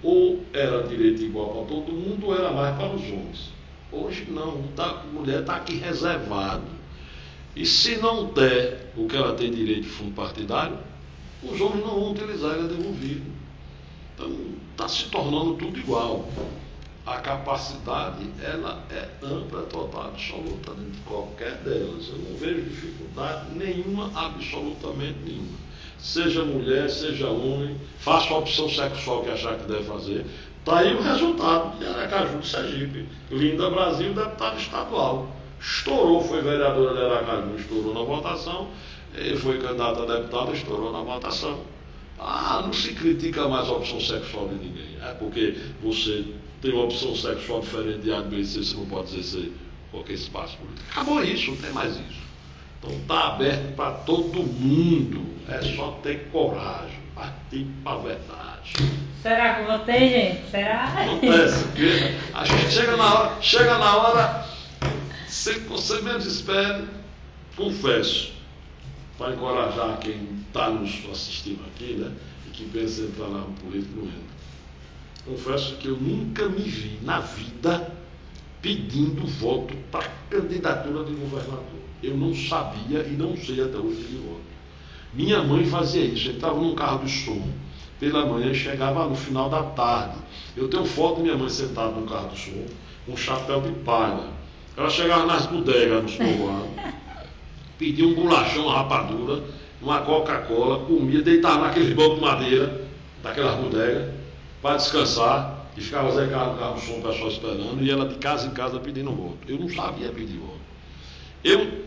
Ou era direito igual para todo mundo, ou era mais para os homens. Hoje não, a mulher está aqui reservado. E se não der o que ela tem direito de fundo partidário, os homens não vão utilizar, ele é devolvido. Então está se tornando tudo igual. A capacidade, ela é ampla, total, absoluta de qualquer delas. Eu não vejo dificuldade nenhuma, absolutamente nenhuma. Seja mulher, seja homem, faça a opção sexual que achar que deve fazer. Está aí o resultado de Aracaju de Sergipe. Linda Brasil, deputado estadual. Estourou, foi vereadora de Aracaju, estourou na votação. Ele foi candidato a deputado, estourou na votação. Não se critica mais a opção sexual de ninguém. É porque você tem uma opção sexual diferente de A, B, C, você não pode exercer qualquer espaço político. Acabou isso, não tem mais isso. Então está aberto para todo mundo. É só ter coragem, partir para a verdade. Será que eu votei, gente? Será? Acontece, porque a gente chega na hora, sem que você menos espere, confesso, para encorajar quem está nos assistindo aqui, né, e que pensa em entrar na política, não entra. Confesso que eu nunca me vi na vida pedindo voto para candidatura de governador. Eu não sabia e não sei até hoje pedir voto. Minha mãe fazia isso, entrava num carro de som pela manhã e chegava no final da tarde. Eu tenho foto de minha mãe sentada num carro de som, com um chapéu de palha. Ela chegava nas bodegas, nos povoados, pedia um bolachão, uma rapadura, uma Coca-Cola, comia, deitava naqueles bancos de madeira, daquelas bodegas, para descansar, e ficava Zé Carlos no carro de som, o pessoal esperando, e ela de casa em casa pedindo voto. Eu não sabia pedir voto. Eu,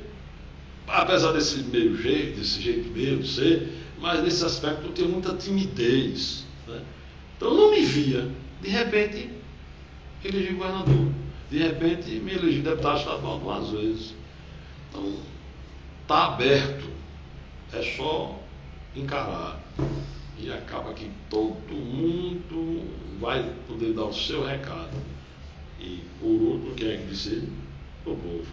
apesar desse jeito meu de ser, mas nesse aspecto eu tenho muita timidez, né? Então eu não me via. De repente, elegi governador. De repente, me elegi deputado estadual 2 vezes. Então, está aberto. É só encarar. E acaba que todo mundo vai poder dar o seu recado. E, por último, quem é que disse? O povo.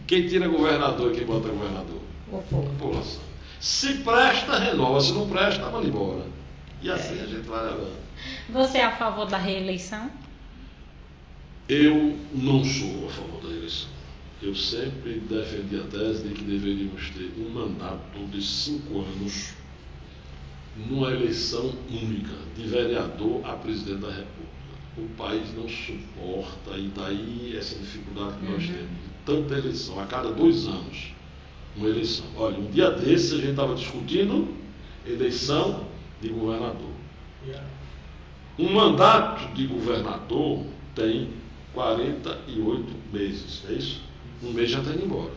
Quem tira governador e quem bota governador? O povo. A população. Se presta, renova. Se não presta, manda embora. E assim a gente vai levando. Você é a favor da reeleição? Eu não sou a favor da eleição. Eu sempre defendi a tese de que deveríamos ter um mandato de 5 anos numa eleição única, de vereador a presidente da República. O país não suporta, e daí essa dificuldade que nós temos, de tanta eleição, a cada 2 anos, uma eleição. Olha, um dia desse a gente estava discutindo eleição de governador. Um mandato de governador tem 48 meses, é isso? Um mês já está indo embora.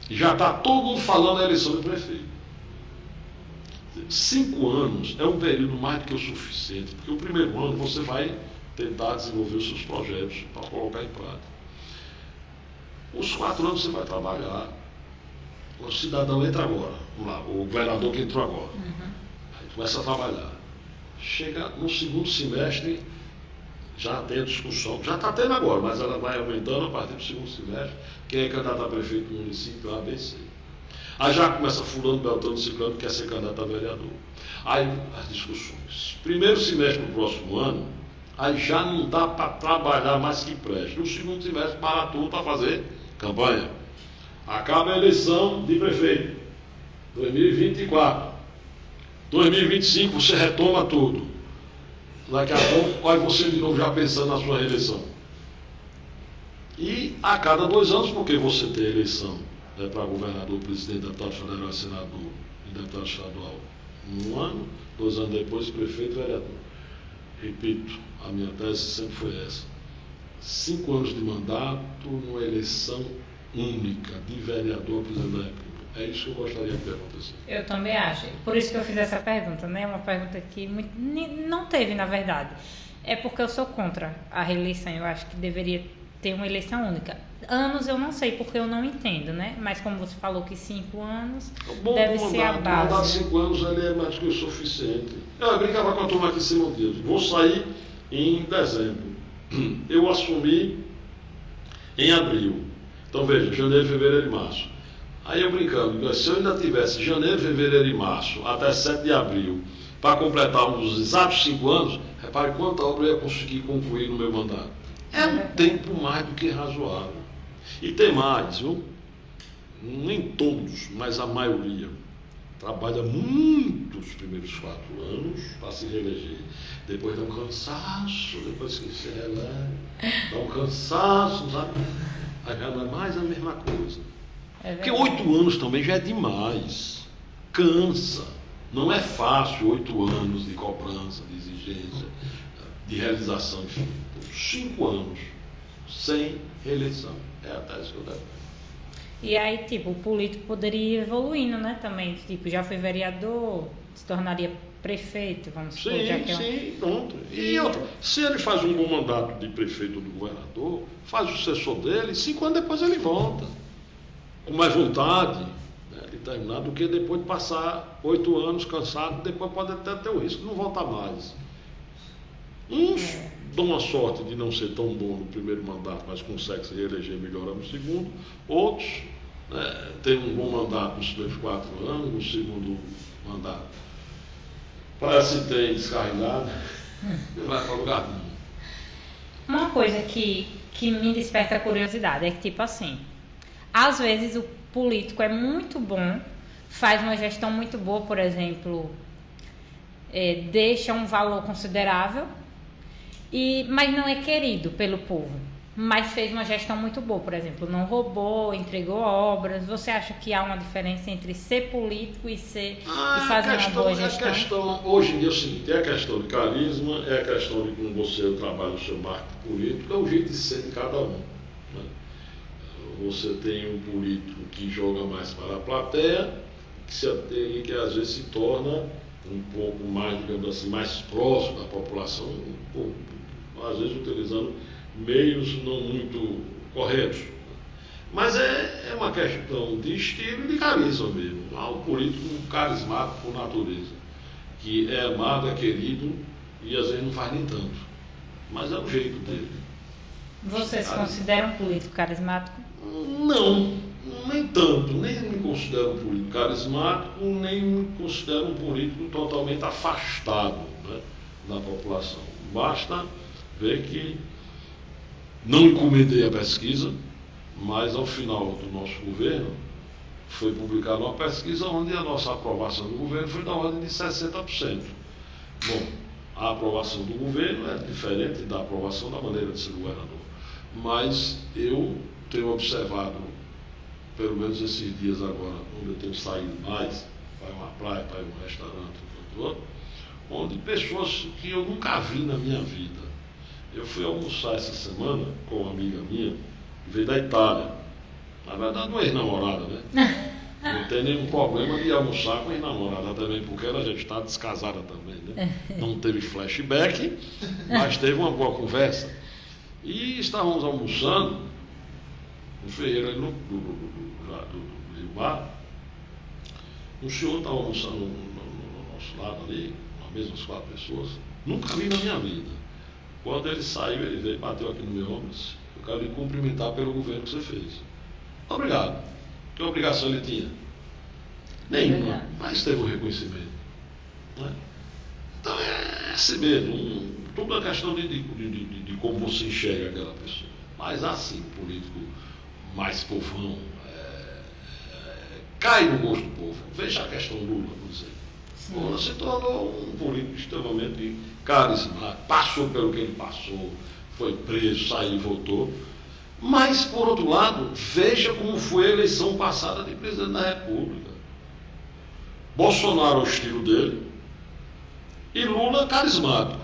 E já está todo mundo falando da eleição do prefeito. 5 anos é um período mais do que o suficiente, porque o primeiro ano você vai tentar desenvolver os seus projetos para colocar em prática. Os 4 anos você vai trabalhar. O cidadão entra agora, vamos lá, o governador que entrou agora. Aí começa a trabalhar. Chega no segundo semestre, já tem a discussão, já está tendo agora, mas ela vai aumentando a partir do segundo semestre, quem é candidato a prefeito do município, A, B, C. Aí já começa fulano, beltrano, ciclano, que quer ser candidato a vereador. Aí as discussões. Primeiro semestre do próximo ano, aí já não dá para trabalhar mais que preste. No segundo semestre, para tudo para fazer campanha. Acaba a eleição de prefeito. 2024. 2025 você retoma tudo. Daqui a pouco vai você de novo já pensando na sua reeleição. E a cada 2 anos, porque você tem eleição para governador, presidente, deputado federal, senador e deputado estadual 1 ano, 2 anos depois, prefeito e vereador. Repito, a minha tese sempre foi essa. 5 anos de mandato numa eleição única de vereador, presidente da República. É isso que eu gostaria de acontecer. Eu também acho. Por isso que eu fiz essa pergunta, né? Uma pergunta que não teve, na verdade. É porque eu sou contra a reeleição. Eu acho que deveria ter uma eleição única. Anos eu não sei, porque eu não entendo, né? Mas como você falou que 5 anos deve ser a base. O mandato de 5 anos ele é mais que o suficiente. Eu brincava com a turma aqui em Simão Dias. Vou sair em dezembro. Eu assumi em abril. Então veja, janeiro, fevereiro e março. Aí eu brincando, se eu ainda tivesse janeiro, fevereiro e março, até 7 de abril, para completar os exatos 5 anos, repare quanta obra eu ia conseguir concluir no meu mandato. É um tempo mais do que razoável. E tem mais, viu? Nem todos, mas a maioria trabalha muito os primeiros 4 anos para se reeleger. Depois dá um cansaço, depois que se reelege, dá um cansaço, sabe? Aí já não é mais a mesma coisa. Porque 8 anos também já é demais. Cansa. Não é fácil 8 anos de cobrança, de exigência, de realização, enfim. 5 anos sem reeleição. É a tese que eu defendo. E aí, tipo, o político poderia ir evoluindo, né? Também, tipo, já foi vereador, se tornaria prefeito, vamos supor. Sim, pronto. E outra, se ele faz um bom mandato de prefeito ou de governador, faz o sucessor dele, 5 anos depois ele volta. Com mais vontade, né, de terminar, do que depois de passar 8 anos cansado, depois pode até ter o risco de não voltar mais. Uns dão a sorte de não ser tão bom no primeiro mandato, mas conseguem se reeleger melhor no segundo. Outros têm um bom mandato nos primeiros 4 anos, no segundo mandato parece que tem descarrilhado, não vai para lugar nenhum. Uma coisa que me desperta a curiosidade é que, tipo assim, às vezes o político é muito bom, faz uma gestão muito boa, por exemplo, deixa um valor considerável, mas não é querido pelo povo. Mas fez uma gestão muito boa, por exemplo, não roubou, entregou obras. Você acha que há uma diferença entre ser político e fazer uma boa gestão? A questão, hoje em dia é o seguinte, é a questão de carisma, é a questão de como você trabalha o seu marketing político, é o jeito de ser de cada um. Né? Você tem um político que joga mais para a plateia, que às vezes se torna um pouco mais, digamos assim, mais próximo da população, às vezes utilizando meios não muito corretos. Mas é uma questão de estilo e de carisma mesmo. Há um político carismático por natureza, que é amado, é querido e às vezes não faz nem tanto. Mas é o jeito dele. Você se considera um político carismático? Não, nem tanto. Nem me considero um político carismático, nem me considero um político totalmente afastado, né, da população. Basta ver que não encomendei a pesquisa, mas ao final do nosso governo foi publicada uma pesquisa onde a nossa aprovação do governo foi da ordem de 60%. Bom, a aprovação do governo é diferente da aprovação da maneira de ser governador, mas eu tenho observado, pelo menos esses dias agora, onde eu tenho saído mais, para uma praia, para um restaurante, onde pessoas que eu nunca vi na minha vida. Eu fui almoçar essa semana com uma amiga minha, que veio da Itália. Na verdade, uma ex-namorada, né? Não tem nenhum problema de almoçar com a ex-namorada também, porque ela já está descasada também, né? Não teve flashback, mas teve uma boa conversa. E estávamos almoçando no Ferreira, ali do Rio Mar, um senhor estava almoçando no nosso lado ali, as mesmas 4 pessoas, nunca vi na minha vida. Quando ele saiu, ele veio, bateu aqui no meu ombro, disse: eu quero lhe cumprimentar pelo governo que você fez. Obrigado. Que obrigação ele tinha? Nenhuma, mas teve um reconhecimento. Né? Então é assim mesmo, tudo é questão de como você enxerga aquela pessoa. Mas assim, o político mais povão cai no gosto do povo. Veja a questão Lula, por exemplo. Lula se tornou um político extremamente carismático, passou pelo que ele passou, foi preso, saiu e voltou. Mas, por outro lado, veja como foi a eleição passada de presidente da República. Bolsonaro é o estilo dele e Lula carismático.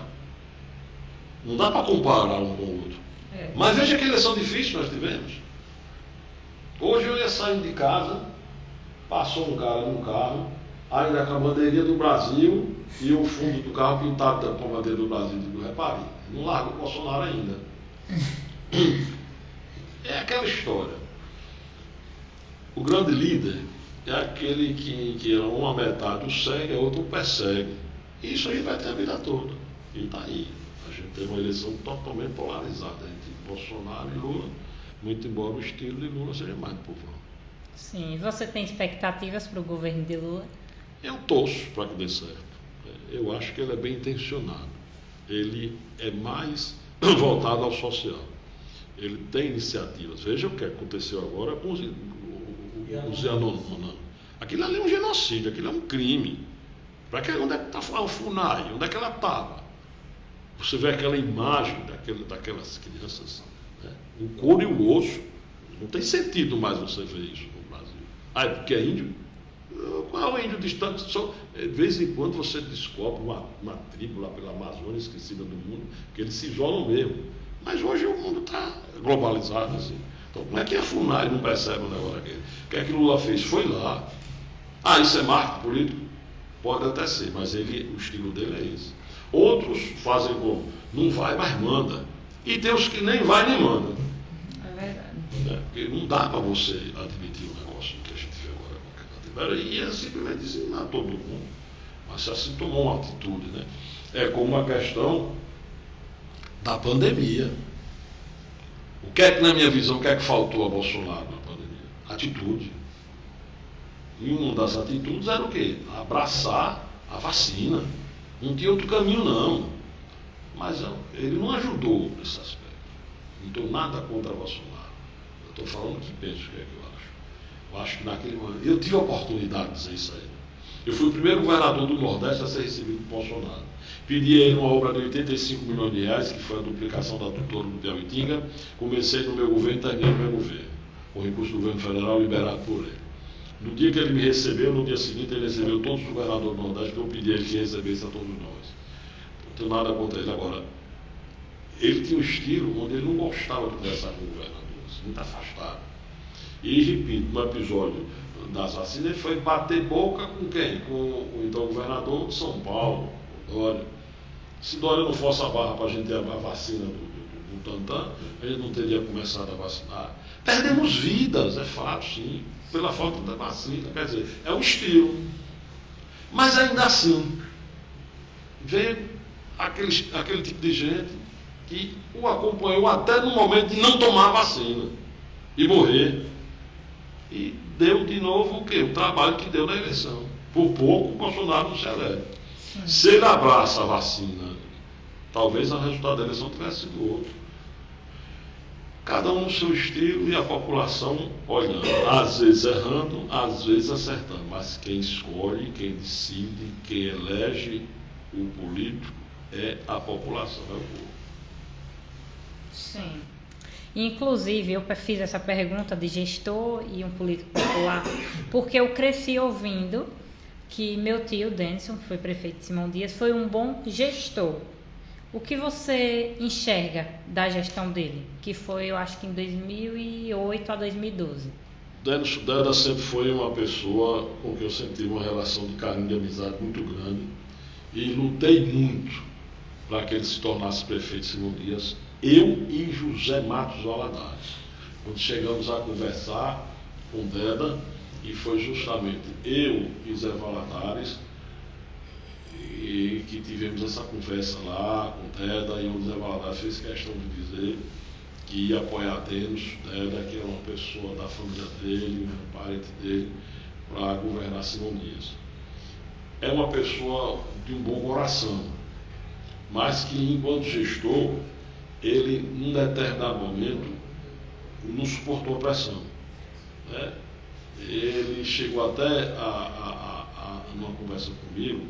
Não dá para comparar um com o outro. Mas veja que eleição difícil nós tivemos. Hoje eu ia saindo de casa, passou um cara num carro, ainda com a bandeirinha do Brasil e o fundo do carro pintado com a bandeira do Brasil. Digo, repare, não larga o Bolsonaro ainda. É aquela história. O grande líder é aquele que uma metade o segue, a outra o persegue. E isso aí vai ter a vida toda. E está aí. A gente tem uma eleição totalmente polarizada entre Bolsonaro e Lula, muito embora o estilo de Lula seja mais povão. Sim, e você tem expectativas para o governo de Lula? Eu torço para que dê certo. Eu acho que ele é bem intencionado. Ele é mais voltado ao social. Ele tem iniciativas. Veja o que aconteceu agora com os Yanomami. Aquilo ali é um genocídio, aquilo é um crime. Onde é que está o FUNAI? Onde é que ela estava? Você vê aquela imagem daquelas crianças, né? O couro e o osso. Não tem sentido mais você ver isso no Brasil. Ah, é porque é índio? Qual é o índio distante? De vez em quando você descobre uma tribo lá pela Amazônia, esquecida do mundo, que eles se isolam mesmo. Mas hoje o mundo está globalizado assim. Então, como é que a FUNAI não percebe o negócio aquele? O que é que Lula fez? Foi lá. Ah, isso é marketing político? Pode até ser, mas o estilo dele é esse. Outros fazem como? Não vai, mas manda. E tem os que nem vai nem manda. É verdade. Porque não dá para você admitir um negócio que a gente vê agora. E é simplesmente dizimar todo mundo. Mas assim tomou uma atitude, né? É como a questão da pandemia. O que é que, na minha visão, o que é que faltou a Bolsonaro na pandemia? Atitude. E uma das atitudes era o quê? Abraçar a vacina. Não tinha outro caminho, não. Mas ele não ajudou nesse aspecto. Não estou nada contra Bolsonaro. Eu estou falando o que penso, o que é que eu acho. Eu acho que naquele momento... Eu tive a oportunidade de dizer isso aí. Eu fui o primeiro governador do Nordeste a ser recebido por Bolsonaro. Pedi a ele uma obra de 85 milhões de reais, que foi a duplicação da tutora do Piauitinga. Comecei no meu governo e terminei no meu governo. Com recurso do governo federal liberado por ele. No dia que ele me recebeu, no dia seguinte ele recebeu todos os governadores do Nordeste, que eu pedi a ele que recebesse a todos nós. Não tenho nada contra ele agora. Ele tinha um estilo onde ele não gostava de conversar com governadores, muito afastado. E, repito, no episódio das vacinas, ele foi bater boca com quem? Com o então governador de São Paulo, Dória. Se Dória não fosse a barra para a gente ter a vacina do Tantan, a gente não teria começado a vacinar. Perdemos vidas, é fato, sim, pela falta da vacina. Quer dizer, é um estilo. Mas ainda assim, veio aquele tipo de gente que o acompanhou até no momento de não tomar a vacina e morrer. E deu de novo o quê? O trabalho que deu na eleição. Por pouco, o Bolsonaro não se elege. Se ele abraça a vacina, talvez o resultado da eleição tivesse sido outro. Cada um no seu estilo e a população olhando. Às vezes errando, às vezes acertando. Mas quem escolhe, quem decide, quem elege o político é a população, é o povo. Sim. Inclusive, eu fiz essa pergunta de gestor e um político popular, porque eu cresci ouvindo que meu tio, Denison, que foi prefeito de Simão Dias, foi um bom gestor. O que você enxerga da gestão dele? Que foi, eu acho que em 2008 a 2012. Denison sempre foi uma pessoa com quem eu senti uma relação de carinho e de amizade muito grande. E lutei muito para que ele se tornasse prefeito de Simão Dias. Eu e José Matos Valadares. quando chegamos a conversar com Deda, e foi justamente eu e Zé Valadares e que tivemos essa conversa lá com Deda, e o Zé Valadares fez questão de dizer que ia apoiar Denos, Deda, que é uma pessoa da família dele, um parente dele, para governar Simão Dias. É uma pessoa de um bom coração, mas que enquanto gestor, ele, num determinado momento, não suportou a pressão, né? Ele chegou até numa conversa comigo,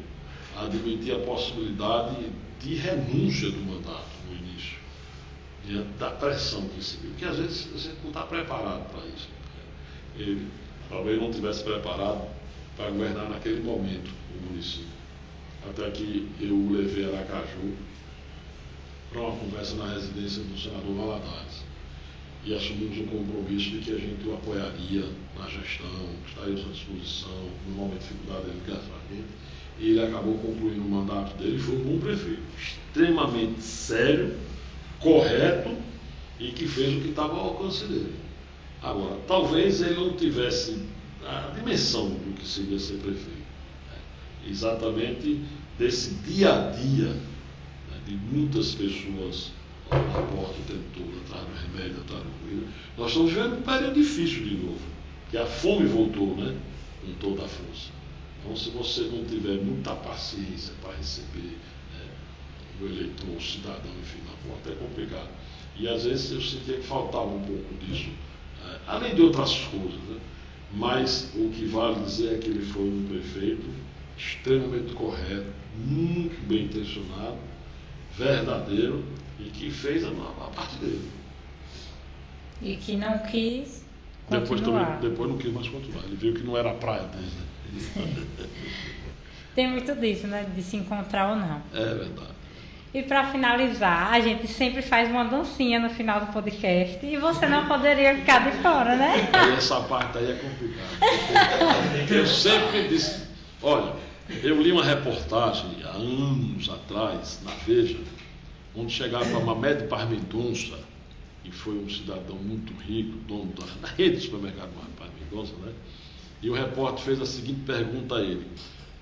a admitir a possibilidade de renúncia do mandato no início, diante da pressão que se viu, porque às vezes a gente não está preparado para isso. Ele talvez não estivesse preparado para governar naquele momento o município. Até que eu o levei a Aracaju para uma conversa na residência do senador Valadares. E assumimos um compromisso de que a gente o apoiaria na gestão, estaria à sua disposição, no momento de dificuldade ele ligasse para a gente. E ele acabou concluindo o mandato dele e foi um bom prefeito, extremamente sério, correto e que fez o que estava ao alcance dele. Agora, talvez ele não tivesse a dimensão do que seria ser prefeito, né? Exatamente desse dia a dia, né, de muitas pessoas na porta o tempo todo, atrás do remédio, atrás da comida. Nós estamos vivendo um período difícil de novo, que a fome voltou, né, com toda a força. Então, se você não tiver muita paciência para receber, né, o eleitor, o cidadão, enfim, na porta, é complicado. E às vezes eu sentia que faltava um pouco disso, além de outras coisas, né? Mas o que vale dizer é que ele foi um prefeito extremamente correto, muito bem intencionado, verdadeiro, e que fez a parte dele. E que não quis continuar. Depois não quis mais continuar. Ele viu que não era a praia dele, né? Tem muito disso, né? De se encontrar ou não. É verdade. E para finalizar, a gente sempre faz uma dancinha no final do podcast e você não poderia ficar de fora, né? Aí essa parte aí é complicada. Eu sempre disse, olha, eu li uma reportagem há anos atrás, na Veja, onde chegava Mamed Parmendonça, que foi um cidadão muito rico, dono da rede de supermercado Parmendonça, né? E o repórter fez a seguinte pergunta a ele: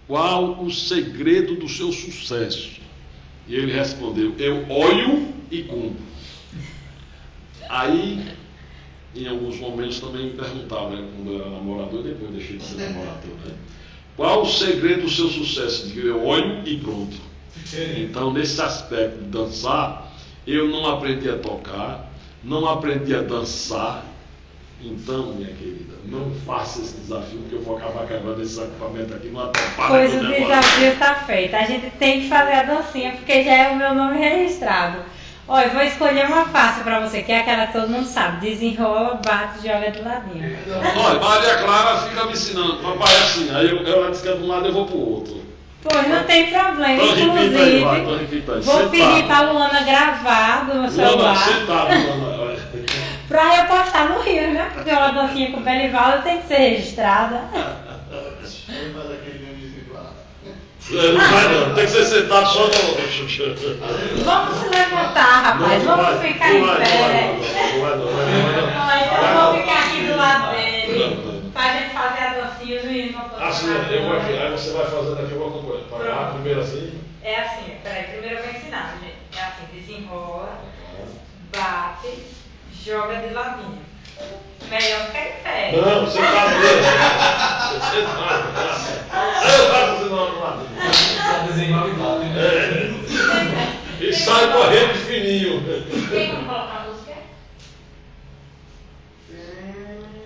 qual o segredo do seu sucesso? E ele respondeu: eu olho e compro. Aí, em alguns momentos também me perguntava, né, quando eu era namorador, e depois deixei de ser namorador, né? Qual o segredo do seu sucesso? Digo, eu olho e pronto. Então, nesse aspecto de dançar, eu não aprendi a tocar, não aprendi a dançar. Então, minha querida, não faça esse desafio, porque eu vou acabar quebrando esse equipamento aqui, não atrapalha. Pois o desafio está feito. A gente tem que fazer a dancinha, porque já é o meu nome registrado. Olha, eu vou escolher uma fácil para você, que é aquela que todo mundo sabe. Desenrola, bate, joga de ladinho. Olha, Maria Clara fica me ensinando. Papai é assim, aí ela diz que é de um lado, eu vou pro outro. Pois não tem problema. Inclusive, vou pedir para a Luana gravar do meu celular. Luana. Pra eu postar no Rio, né? Porque uma dancinha com o Belivaldo tem que ser registrada. Não vai não, tem que ser sentado só no... Vamos se levantar, rapaz. Vamos ficar em pé. Então vamos ficar aqui do lado dele. Pra gente fazer a dancinha, os meninos vão poder. Assim, eu vou aqui, aí você vai fazendo aqui, eu vou acompanhar. Parar primeiro assim? É assim, peraí, primeiro eu vou ensinar, gente. É assim, desenrola, bate, joga de ladinho. Melhor ficar em pé. Não, você tá mesmo. Você tá. Eu faço assim do lado. Tá desenhando e bate. E sai correndo fininho. Tem como colocar a música?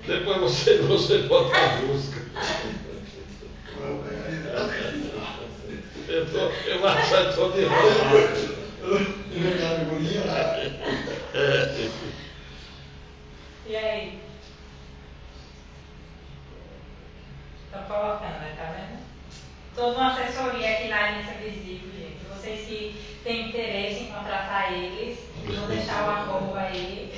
Depois você bota a música. Eu acho que estou de roda. E aí? Estou colocando, né? Tá vendo? Toda uma assessoria aqui na Aliança Visível, gente. Vocês que têm interesse em contratar eles, vou deixar o arroba aí.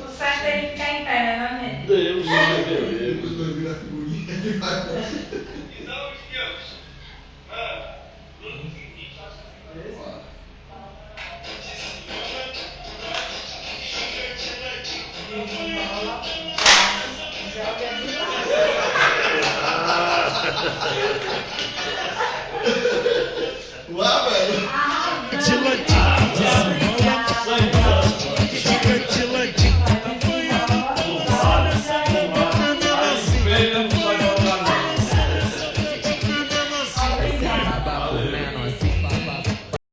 O certo é ele ficar em pé, né, não é mesmo? Deus me livre. Joga de lado.